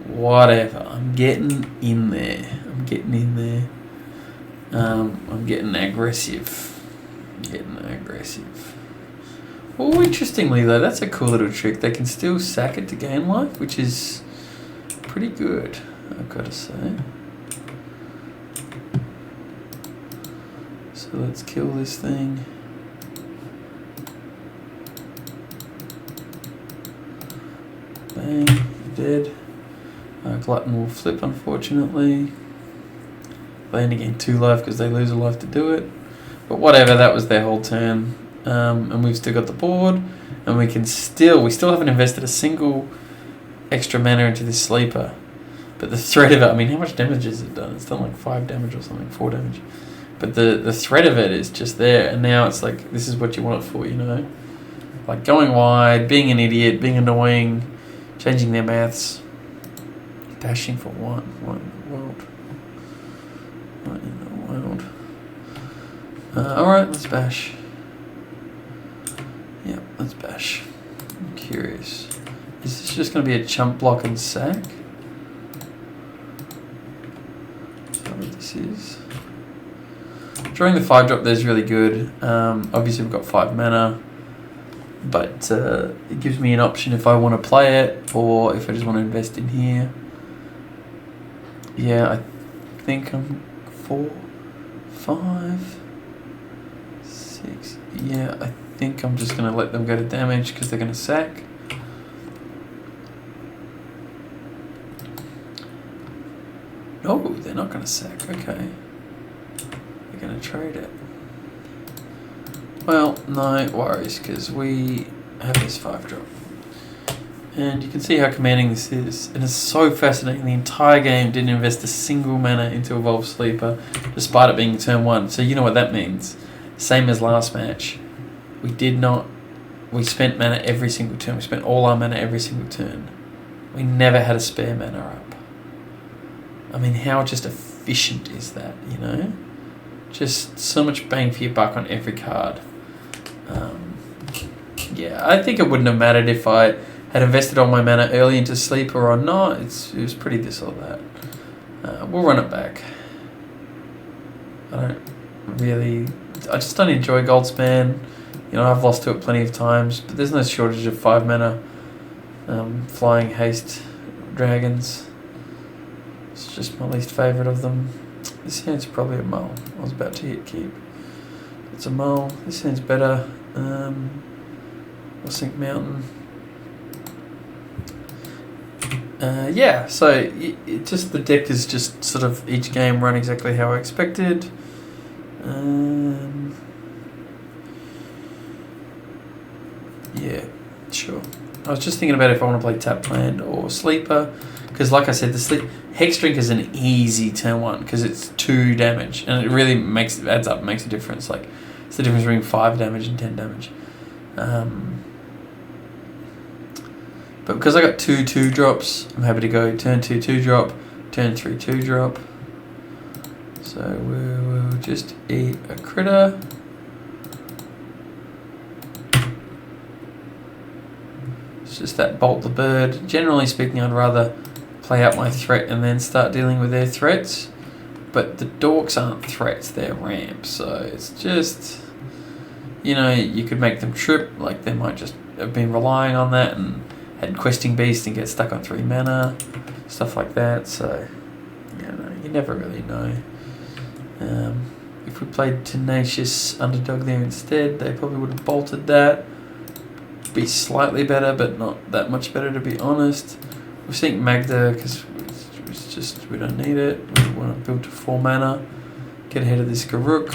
Whatever. I'm getting in there. I'm getting aggressive. Oh, interestingly though, that's a cool little trick. They can still sack it to gain life, which is pretty good, I've got to say. So let's kill this thing. Bang, dead. Glutton will flip, unfortunately. They only gain 2 life because they lose a life to do it. But whatever, that was their whole turn. And we've still got the board. And we still haven't invested a single extra mana into this sleeper. But the threat of it, I mean, how much damage has it done? It's done like 5 damage or something, 4 damage. But the threat of it is just there. And now it's like, this is what you want it for, you know? Like going wide, being an idiot, being annoying, changing their maths. Bashing for one. What in the world? Alright, let's bash. Yeah, let's bash. I'm curious. Is this just going to be a chump block and sack? Is that what this is? Drawing the 5-drop there is really good. Obviously we've got 5 mana. But it gives me an option if I want to play it or if I just want to invest in here. Yeah, I think I'm 4, 5, 6. Yeah, I think I'm just going to let them go to damage because they're going to sack. No, they're not going to sack. Okay. They're going to trade it. Well, no worries because we have this 5-drop. And you can see how commanding this is. And it's so fascinating. The entire game didn't invest a single mana into Evolved Sleeper, despite it being turn 1. So you know what that means. Same as last match. We spent mana every single turn. We spent all our mana every single turn. We never had a spare mana up. I mean, how just efficient is that, you know? Just so much bang for your buck on every card. Yeah, I think it wouldn't have mattered if I had invested all my mana early into Sleeper or not. It was pretty this or that. We'll run it back. I just don't enjoy Goldspan. You know, I've lost to it plenty of times, but there's no shortage of 5 mana flying haste dragons. It's just my least favourite of them. This hand's probably a mull. I was about to hit keep. It's a mull. This hand's better. I'll sink mountain. Yeah, so it just the deck is just sort of each game run exactly how I expected. Yeah, sure. I was just thinking about if I want to play Tap Land or Sleeper, because like I said, the Hex Drink is an easy turn 1 because it's 2 damage, and it really adds up, makes a difference. Like it's the difference between 5 damage and 10 damage. But because I got 2 2-drops, I'm happy to go turn 2 2-drop, turn 3 2-drop. So we'll just eat a critter. It's just that bolt the bird. Generally speaking, I'd rather play out my threat and then start dealing with their threats. But the dorks aren't threats, they're ramps. So it's just, you know, you could make them trip. Like they might just have been relying on that and had Questing Beast and get stuck on 3 mana. Stuff like that. So, you know, you never really know. If we played Tenacious Underdog there instead, they probably would have bolted that. Be slightly better, but not that much better to be honest. We're seeing Magda because it's just we don't need it. We want to build to 4 mana, get ahead of this Garruk.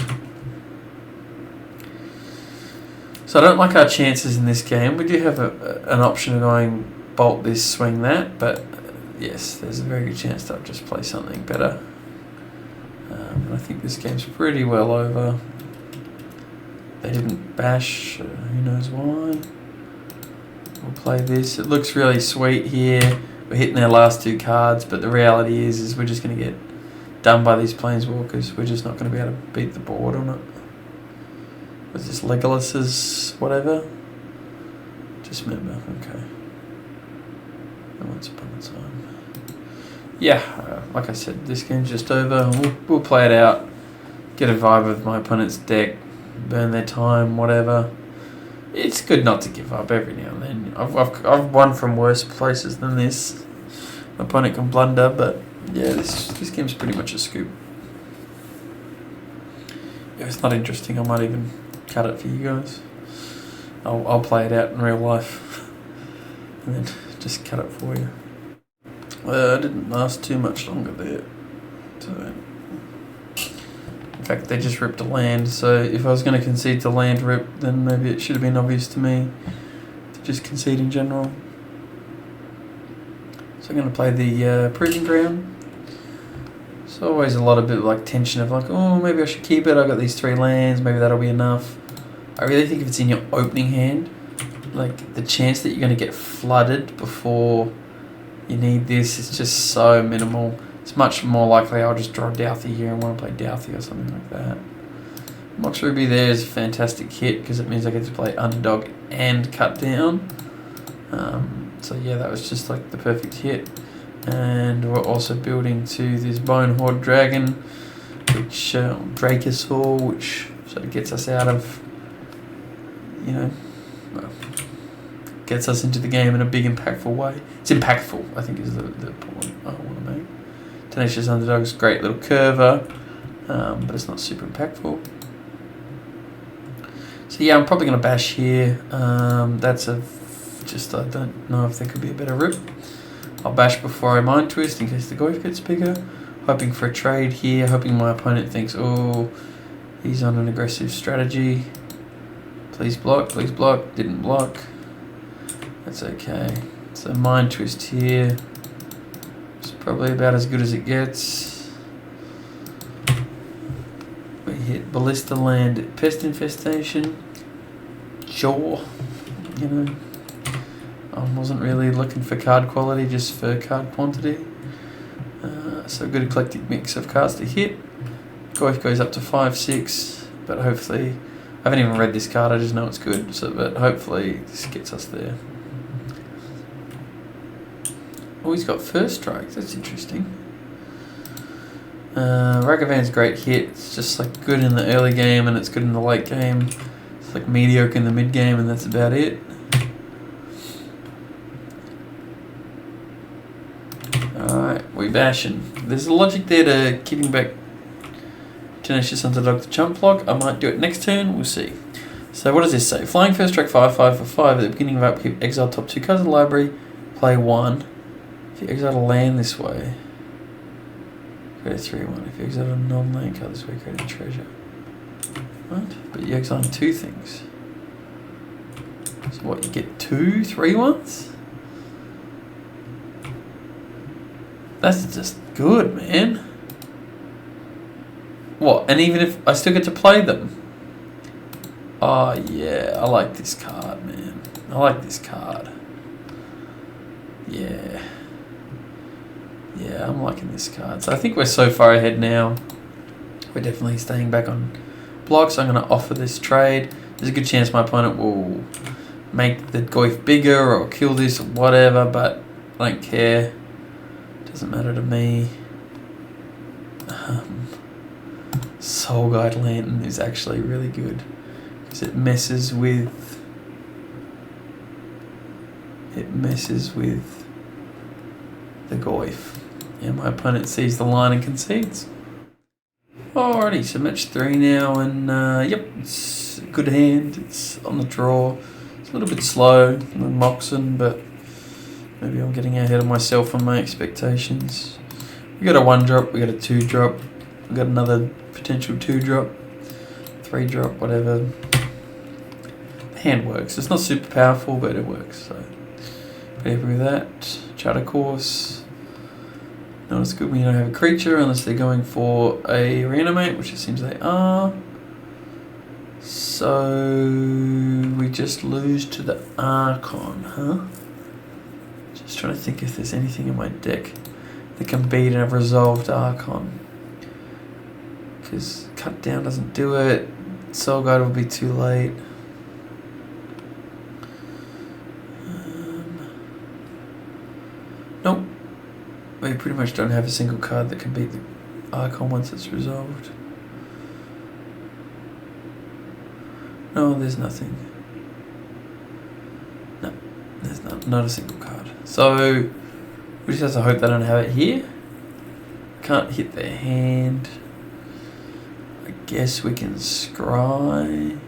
So I don't like our chances in this game. We do have an option of going bolt this, swing that, but yes, there's a very good chance that I'll just play something better. And I think this game's pretty well over. They didn't bash, who knows why. We'll play this. It looks really sweet here. We're hitting our last 2 cards, but the reality is we're just going to get done by these Planeswalkers. We're just not going to be able to beat the board on it. Was this Legolas's whatever? Just remember, okay. Once upon a time. Yeah, like I said, this game's just over. We'll play it out. Get a vibe of my opponent's deck. Burn their time, whatever. It's good not to give up every now and then. I've won from worse places than this. My opponent can blunder, but yeah, this game's pretty much a scoop. If it's not interesting, I might even cut it for you guys. I'll play it out in real life and then just cut it for you. I didn't last too much longer there. So, in fact, they just ripped a land, so if I was going to concede to land rip, then maybe it should have been obvious to me to just concede in general. So I'm going to play the Proving Ground. It's always a lot of bit like tension of like, oh, maybe I should keep it. I've got these 3 lands, maybe that'll be enough. I really think if it's in your opening hand, like the chance that you're going to get flooded before you need this is just so minimal. It's much more likely I'll just draw Douthie here and want to play Douthie or something like that. Mox Ruby there is a fantastic hit because it means I get to play Underdog and Cut Down. So yeah, that was just like the perfect hit. And we're also building to this Bone Horde Dragon, which Dracosaur, which sort of gets us out of, you know, gets us into the game in a big impactful way. It's impactful, I think, is the point I want to make. Tenacious Underdog's great little curver, but it's not super impactful. So yeah, I'm probably going to bash here. That's I don't know if there could be a better rip. I'll bash before I Mind Twist in case the Goyf gets bigger. Hoping for a trade here, hoping my opponent thinks, oh, he's on an aggressive strategy. Please block, didn't block. That's okay. So Mind Twist here. It's probably about as good as it gets. We hit Ballista Land, Pest Infestation. Sure. You know, I wasn't really looking for card quality, just for card quantity. So a good eclectic mix of cards to hit. Goyf goes up to 5/6, but hopefully, I haven't even read this card, I just know it's good. So, but hopefully this gets us there. Oh, he's got First Strike. That's interesting. Ragavan's great hit. It's just like good in the early game and it's good in the late game. It's like mediocre in the mid game and that's about it. Alright, we bashing. There's a logic there to keeping back Tenacious Underdog to jump block. I might do it next turn. We'll see. So what does this say? Flying First Strike 5/5 for 5. At the beginning of upkeep, exile top 2 cards of the library. Play 1. If you exile a land this way, create a 3/1. If you exile a non-land card this way, create a treasure. What? But you exile 2 things. So what, you get 2 3/1s? That's just good, man. What? And even if I still get to play them? Oh yeah, I like this card, man. I like this card. Yeah. Yeah, I'm liking this card. So I think we're so far ahead now. We're definitely staying back on blocks. I'm going to offer this trade. There's a good chance my opponent will make the Goyf bigger or kill this or whatever, but I don't care. Doesn't matter to me. Soul Guide Lantern is actually really good because it messes with the Goyf. Yeah, my opponent sees the line and concedes. Alrighty, so match 3 now, and yep, it's a good hand. It's on the draw. It's a little bit slow than Moxon, but maybe I'm getting ahead of myself on my expectations. We got a 1-drop, we got a 2-drop, we got another potential 2-drop, 3-drop, whatever. The hand works. It's not super powerful, but it works. So pretty happy with that. Charter Course. Not as good when you don't have a creature unless they're going for a reanimate, which it seems they are. So we just lose to the Archon, huh? Just trying to think if there's anything in my deck that can beat a resolved Archon. Because cut down doesn't do it. Soul Guide will be too late. Nope. We pretty much don't have a single card that can beat the Archon once it's resolved. No, there's nothing. No, there's not a single card. So we just have to hope they don't have it here. Can't hit their hand. I guess we can scry.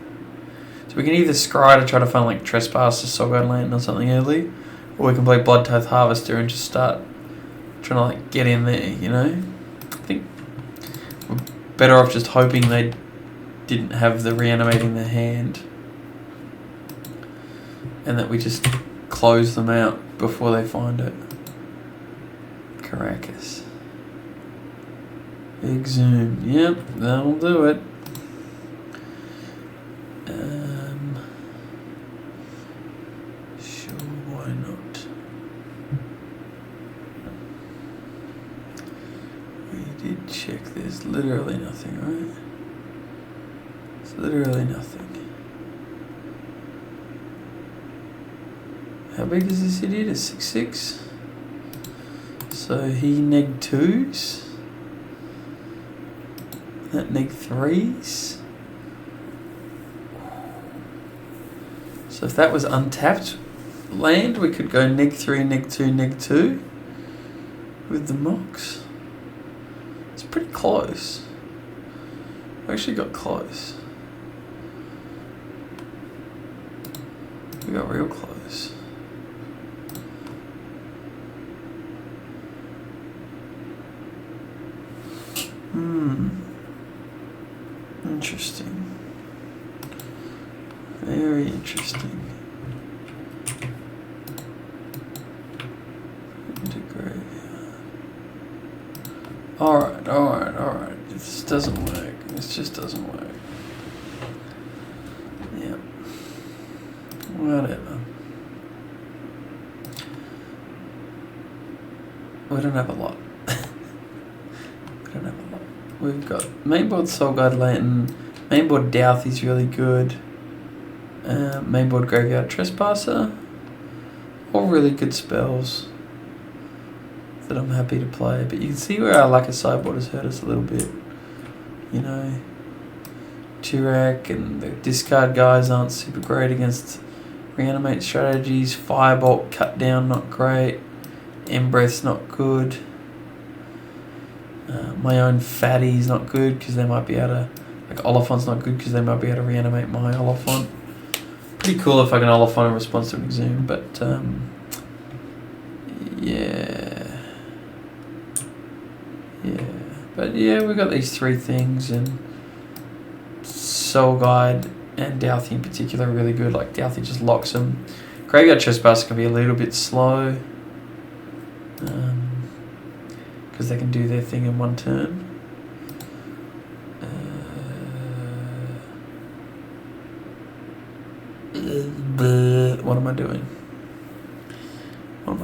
So we can either scry to try to find like Trespass or Soulguide Lantern or something early, or we can play Bloodtooth Harvester and just start trying to like get in there, you know? I think we're better off just hoping they didn't have the reanimate in their hand and that we just close them out before they find it. Caracas. Exhume. Yep, that'll do it. Sure, why not? We did check. There's literally nothing, right? It's literally nothing. How big is this idiot? A 6/6? So he neg 2s. That neg 3s. So if that was untapped land, we could go neg 3, neg 2, neg 2 with the Mox. It's pretty close. We actually got close. We got real close. Interesting. Very interesting. Into graveyard. Alright. This doesn't work. This just doesn't work. Yep. Whatever. We don't have a lot. We've got mainboard Soulguide Lantern, mainboard Douthie's really good, mainboard Graveyard Trespasser, all really good spells that I'm happy to play. But you can see where our lack of sideboard has hurt us a little bit. You know, Turak and the discard guys aren't super great against reanimate strategies. Firebolt cut down, not great. Embreath's not good. My own Fatty's not good because they might be able to, like Oliphant's not good because they might be able to reanimate my Oliphant. Pretty cool if I can Oliphant in response to an Exhume, but yeah. But yeah, we got these three things, and Soul Guide and Douthie in particular are really good. Like Douthie just locks them. Graveyard Trespasser can be a little bit slow. Because they can do their thing in one turn. What am I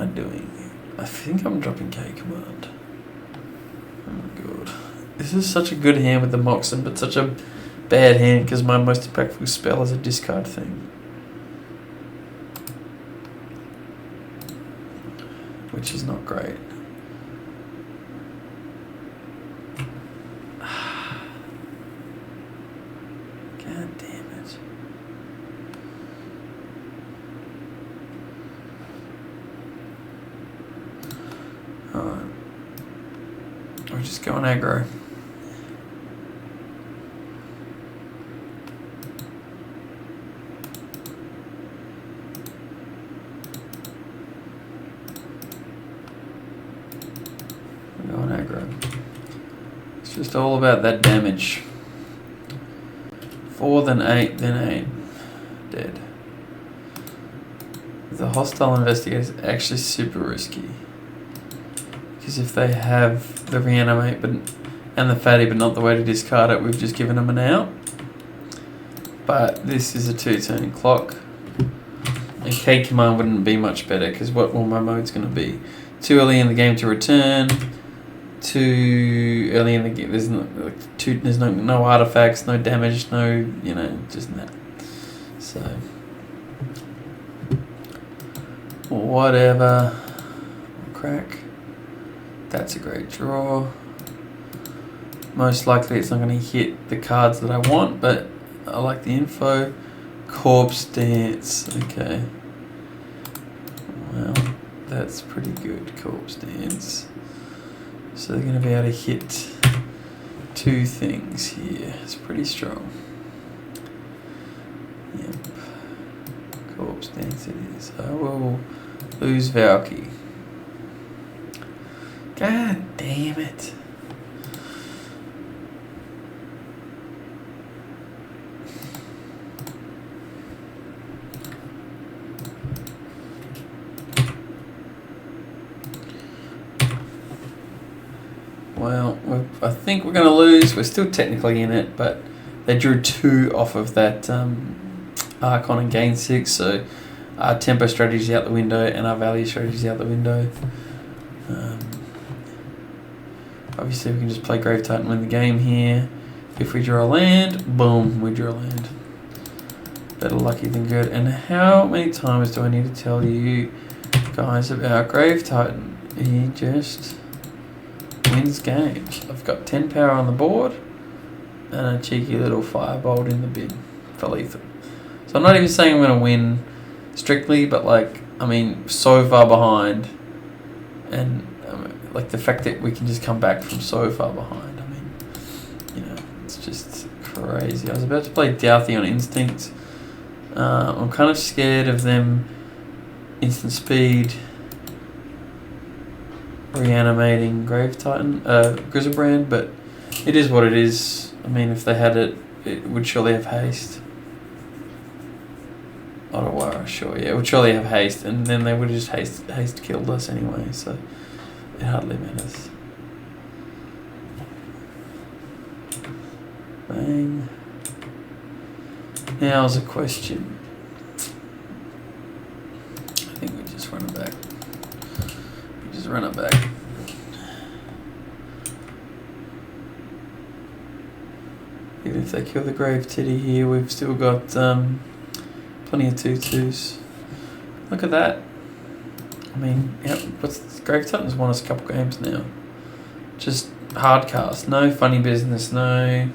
doing? I think I'm dropping K command. Oh my god. This is such a good hand with the Moxen, but such a bad hand because my most impactful spell is a discard thing. Which is not great. God damn it. Alright. We're just going aggro. We're going aggro. It's just all about that damage. 4, then 8, then 8. Dead. The hostile investigator is actually super risky. Because if they have the reanimate and the fatty but not the way to discard it, we've just given them an out. But this is a 2-turn clock. And K command wouldn't be much better, because what will my mode's going to be? Too early in the game to return. Too early in the game. There's no artifacts, no damage, no, just that. So, whatever. Crack. That's a great draw. Most likely it's not going to hit the cards that I want, but I like the info. Corpse Dance. Okay. Well, that's pretty good. Corpse Dance. So they're going to be able to hit 2 things here. It's pretty strong. Yep. Corpse Dance it is. I will lose Valky. God damn it. Well, I think we're going to lose. We're still technically in it, but they drew 2 off of that Archon and gained 6, so our tempo strategy's out the window and our value strategy's out the window. Obviously, we can just play Grave Titan, win the game here. If we draw a land, boom, we draw a land. Better lucky than good. And how many times do I need to tell you guys about Grave Titan? He just wins games. I've got 10 power on the board and a cheeky little firebolt in the bin for lethal. So I'm not even saying I'm going to win strictly, but so far behind, and like the fact that we can just come back from so far behind. It's just crazy. I was about to play Douthie on Instinct. I'm kind of scared of them instant speed reanimating Grave Titan, Grizzlebrand, but it is what it is. If they had it, it would surely have haste. Ottawa, sure, yeah, it would surely have haste, and then they would have just haste killed us anyway, so it hardly matters. Bang. Now's a question. I think we just run it back. Even if they kill the Grave Titty here, we've still got plenty of 2/2s. Look at that. Grave Titan's won us a couple games now. Just hard cast, no funny business, no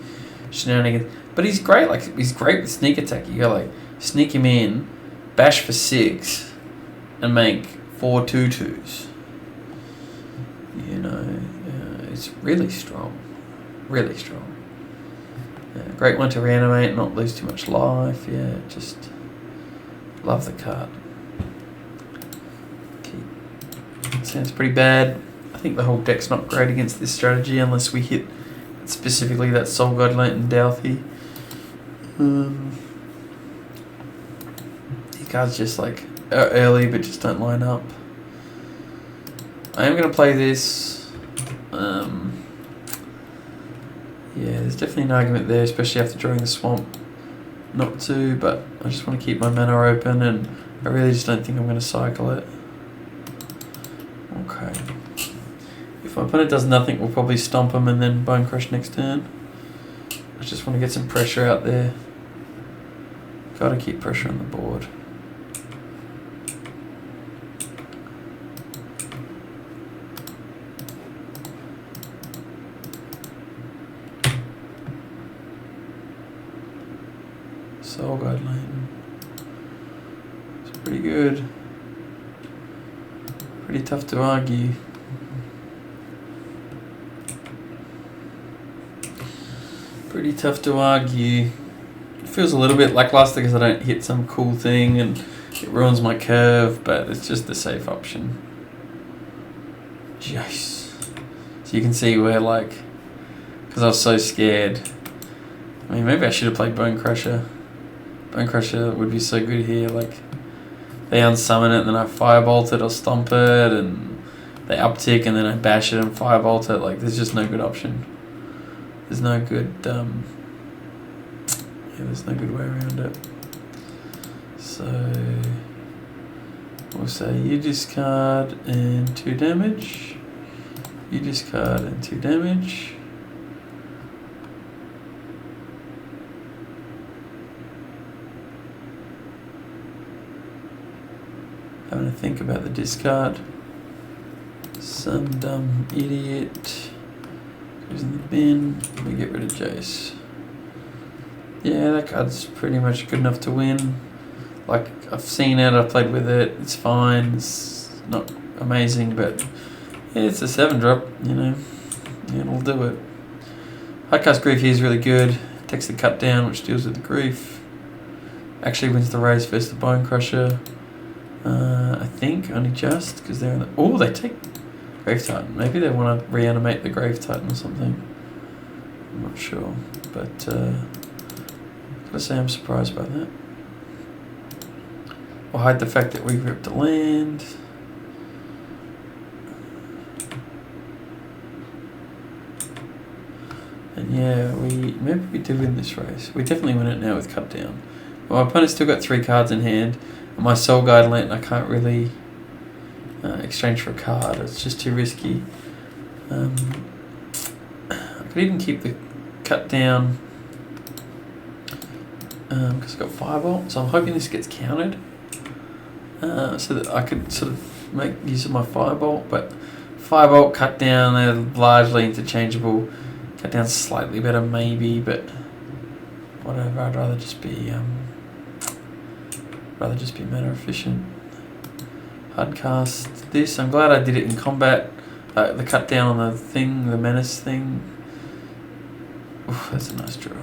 shenanigans. But he's great. He's great with sneak attack. You go sneak him in, bash for 6, and make 4 2/2s. It's really strong. Really strong. Yeah, great one to reanimate, not lose too much life. Yeah, just love the card. Okay. Sounds pretty bad. I think the whole deck's not great against this strategy unless we hit specifically that Soul God Lantern Douthie. These cards just are early but just don't line up. I am going to play this. Yeah, there's definitely an argument there, especially after drawing the swamp. Not to, but I just want to keep my mana open, and I really just don't think I'm going to cycle it. Okay. If my opponent does nothing, we'll probably stomp him and then Bone Crush next turn. I just want to get some pressure out there. Gotta keep pressure on the board. Soul God Lantern. It's pretty good. Pretty tough to argue. Pretty tough to argue. It feels a little bit lackluster because I don't hit some cool thing and it ruins my curve, but it's just the safe option. Jeez. So you can see where because I was so scared. Maybe I should have played Bone Crusher. Bone Crusher would be so good here. They unsummon it, and then I firebolt it or stomp it, and they uptick and then I bash it and firebolt it. Like, there's just no good option. There's no good there's no good way around it. So we'll say you discard and 2 damage. You discard and 2 damage. Having to think about the discard. Some dumb idiot goes in the bin. We get rid of Jace. Yeah, that card's pretty much good enough to win. Like, I've seen it, I've played with it, it's fine, it's not amazing, but yeah, it's a 7-drop, you know, yeah, it'll do it. Hardcast Grief here is really good. Takes the cut down, which deals with the grief. Actually wins the race versus the Bone Crusher. I think, only just, because they're in the... Oh, they take Grave Titan. Maybe they want to reanimate the Grave Titan or something. I'm not sure, but gotta say I'm surprised by that. We'll hide the fact that we ripped a land. And yeah, maybe we do win this race. We definitely win it now with cut down. Well, my opponent's still got 3 cards in hand. And my Soul Guide Lantern I can't really exchange for a card. It's just too risky. I could even keep the cut down because I've got Firebolt. So I'm hoping this gets countered. So that I could sort of make use of my Firebolt. But Firebolt, cut down, they're largely interchangeable. Cut down's slightly better maybe, but whatever, I'd rather just be mana efficient. Hardcast this. I'm glad I did it in combat. The cut down on the thing, the menace thing. Oof, that's a nice draw.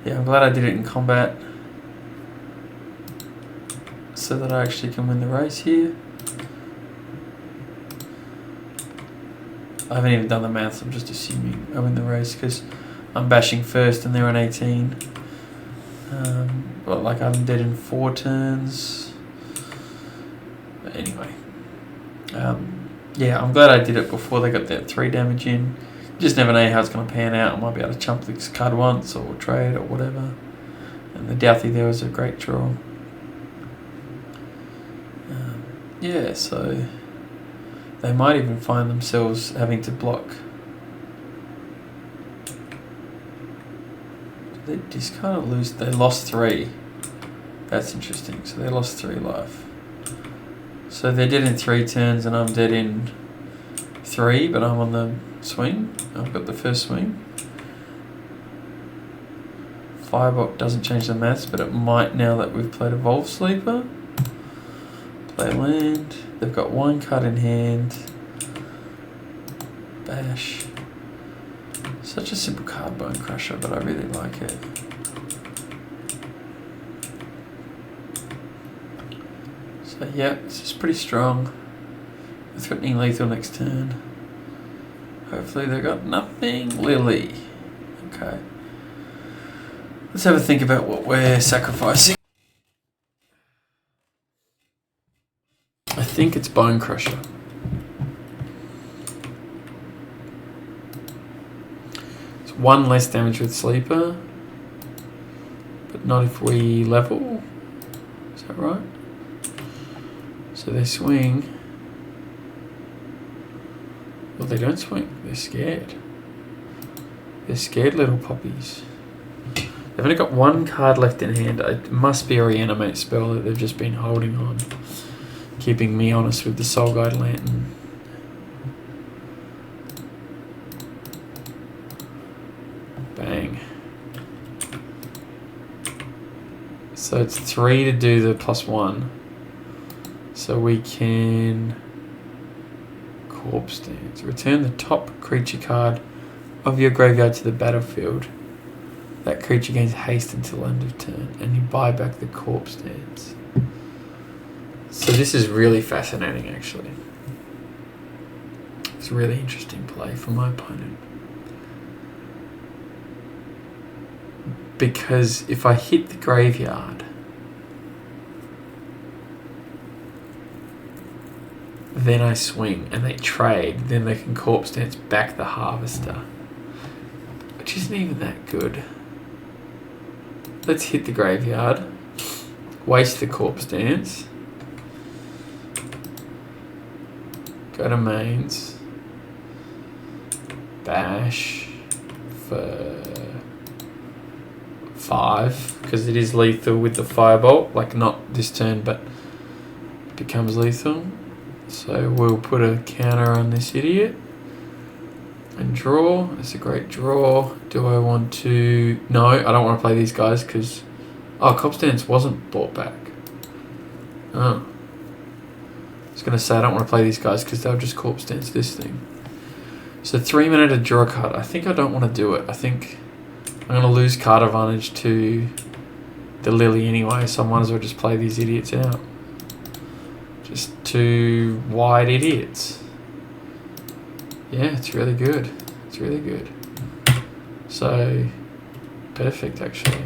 Yeah, I'm glad I did it in combat, so that I actually can win the race here. I haven't even done the maths, I'm just assuming I win the race because I'm bashing first and they're on 18. But like I'm dead in 4 turns. But anyway. Yeah, I'm glad I did it before they got that 3 damage in. You just never know how it's going to pan out. I might be able to chump this card once or trade or whatever. And the Douthie there was a great draw. Yeah, so they might even find themselves having to block. Did they discard or lose? They lost 3. That's interesting. So they lost 3 life. So they're dead in 3 turns and I'm dead in 3, but I'm on the swing. I've got the first swing. Firebolt doesn't change the maths, but it might now that we've played a Wolfe Sleeper. Play land. They've got 1 card in hand. Bash. Such a simple card, Bone Crusher, but I really like it. So yeah, this is pretty strong. They're threatening lethal next turn. Hopefully they got nothing. Lily. Okay. Let's have a think about what we're sacrificing. I think it's Bone Crusher. It's 1 less damage with Sleeper, but not if we level. Is that right? So they swing. Well, they don't swing. They're scared. They're scared little puppies. They've only got 1 card left in hand. It must be a reanimate spell that they've just been holding on. Keeping me honest with the Soul Guide Lantern. Bang. So it's 3 to do the +1. So we can Corpse Dance. Return the top creature card of your graveyard to the battlefield. That creature gains haste until end of turn, and you buy back the Corpse Dance. So this is really fascinating, actually. It's a really interesting play for my opponent. Because if I hit the graveyard, then I swing and they trade, then they can corpse dance back the Harvester, which isn't even that good. Let's hit the graveyard, waste the corpse dance, go to mains, bash for 5 because it is lethal with the firebolt, like not this turn but it becomes lethal. So we'll put a counter on this idiot and draw. That's a great draw. Do I want to... No, I don't want to play these guys because... Oh, corpse dance wasn't brought back. Oh. I was going to say I don't want to play these guys because they'll just corpse dance this thing. So 3 minute to draw a card. I think I don't want to do it. I think I'm going to lose card advantage to the Lily anyway, so I might as well just play these idiots out. Just 2 wide idiots. Yeah, it's really good. It's really good. So, perfect actually.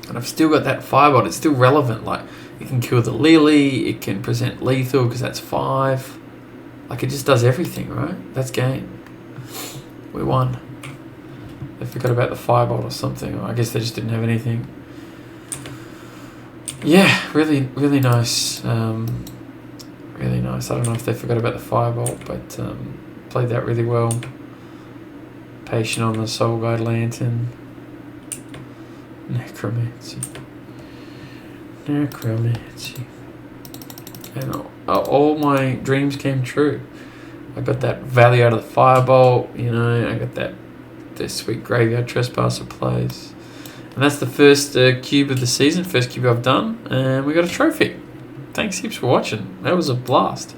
And I've still got that Firebolt. It's still relevant. Like, it can kill the Lily, it can present lethal because that's 5. Like, it just does everything, right? That's game. We won. They forgot about the Firebolt or something. Or I guess they just didn't have anything. Yeah, really, really nice. Really nice. I don't know if they forgot about the Firebolt, but played that really well. Patient on the Soul Guide Lantern. Necromancy. Necromancy. And all my dreams came true. I got that value out of the Firebolt, you know, I got the sweet Graveyard Trespasser plays. And that's the first cube of the season, first cube I've done, and we got a trophy. Thanks heaps for watching. That was a blast.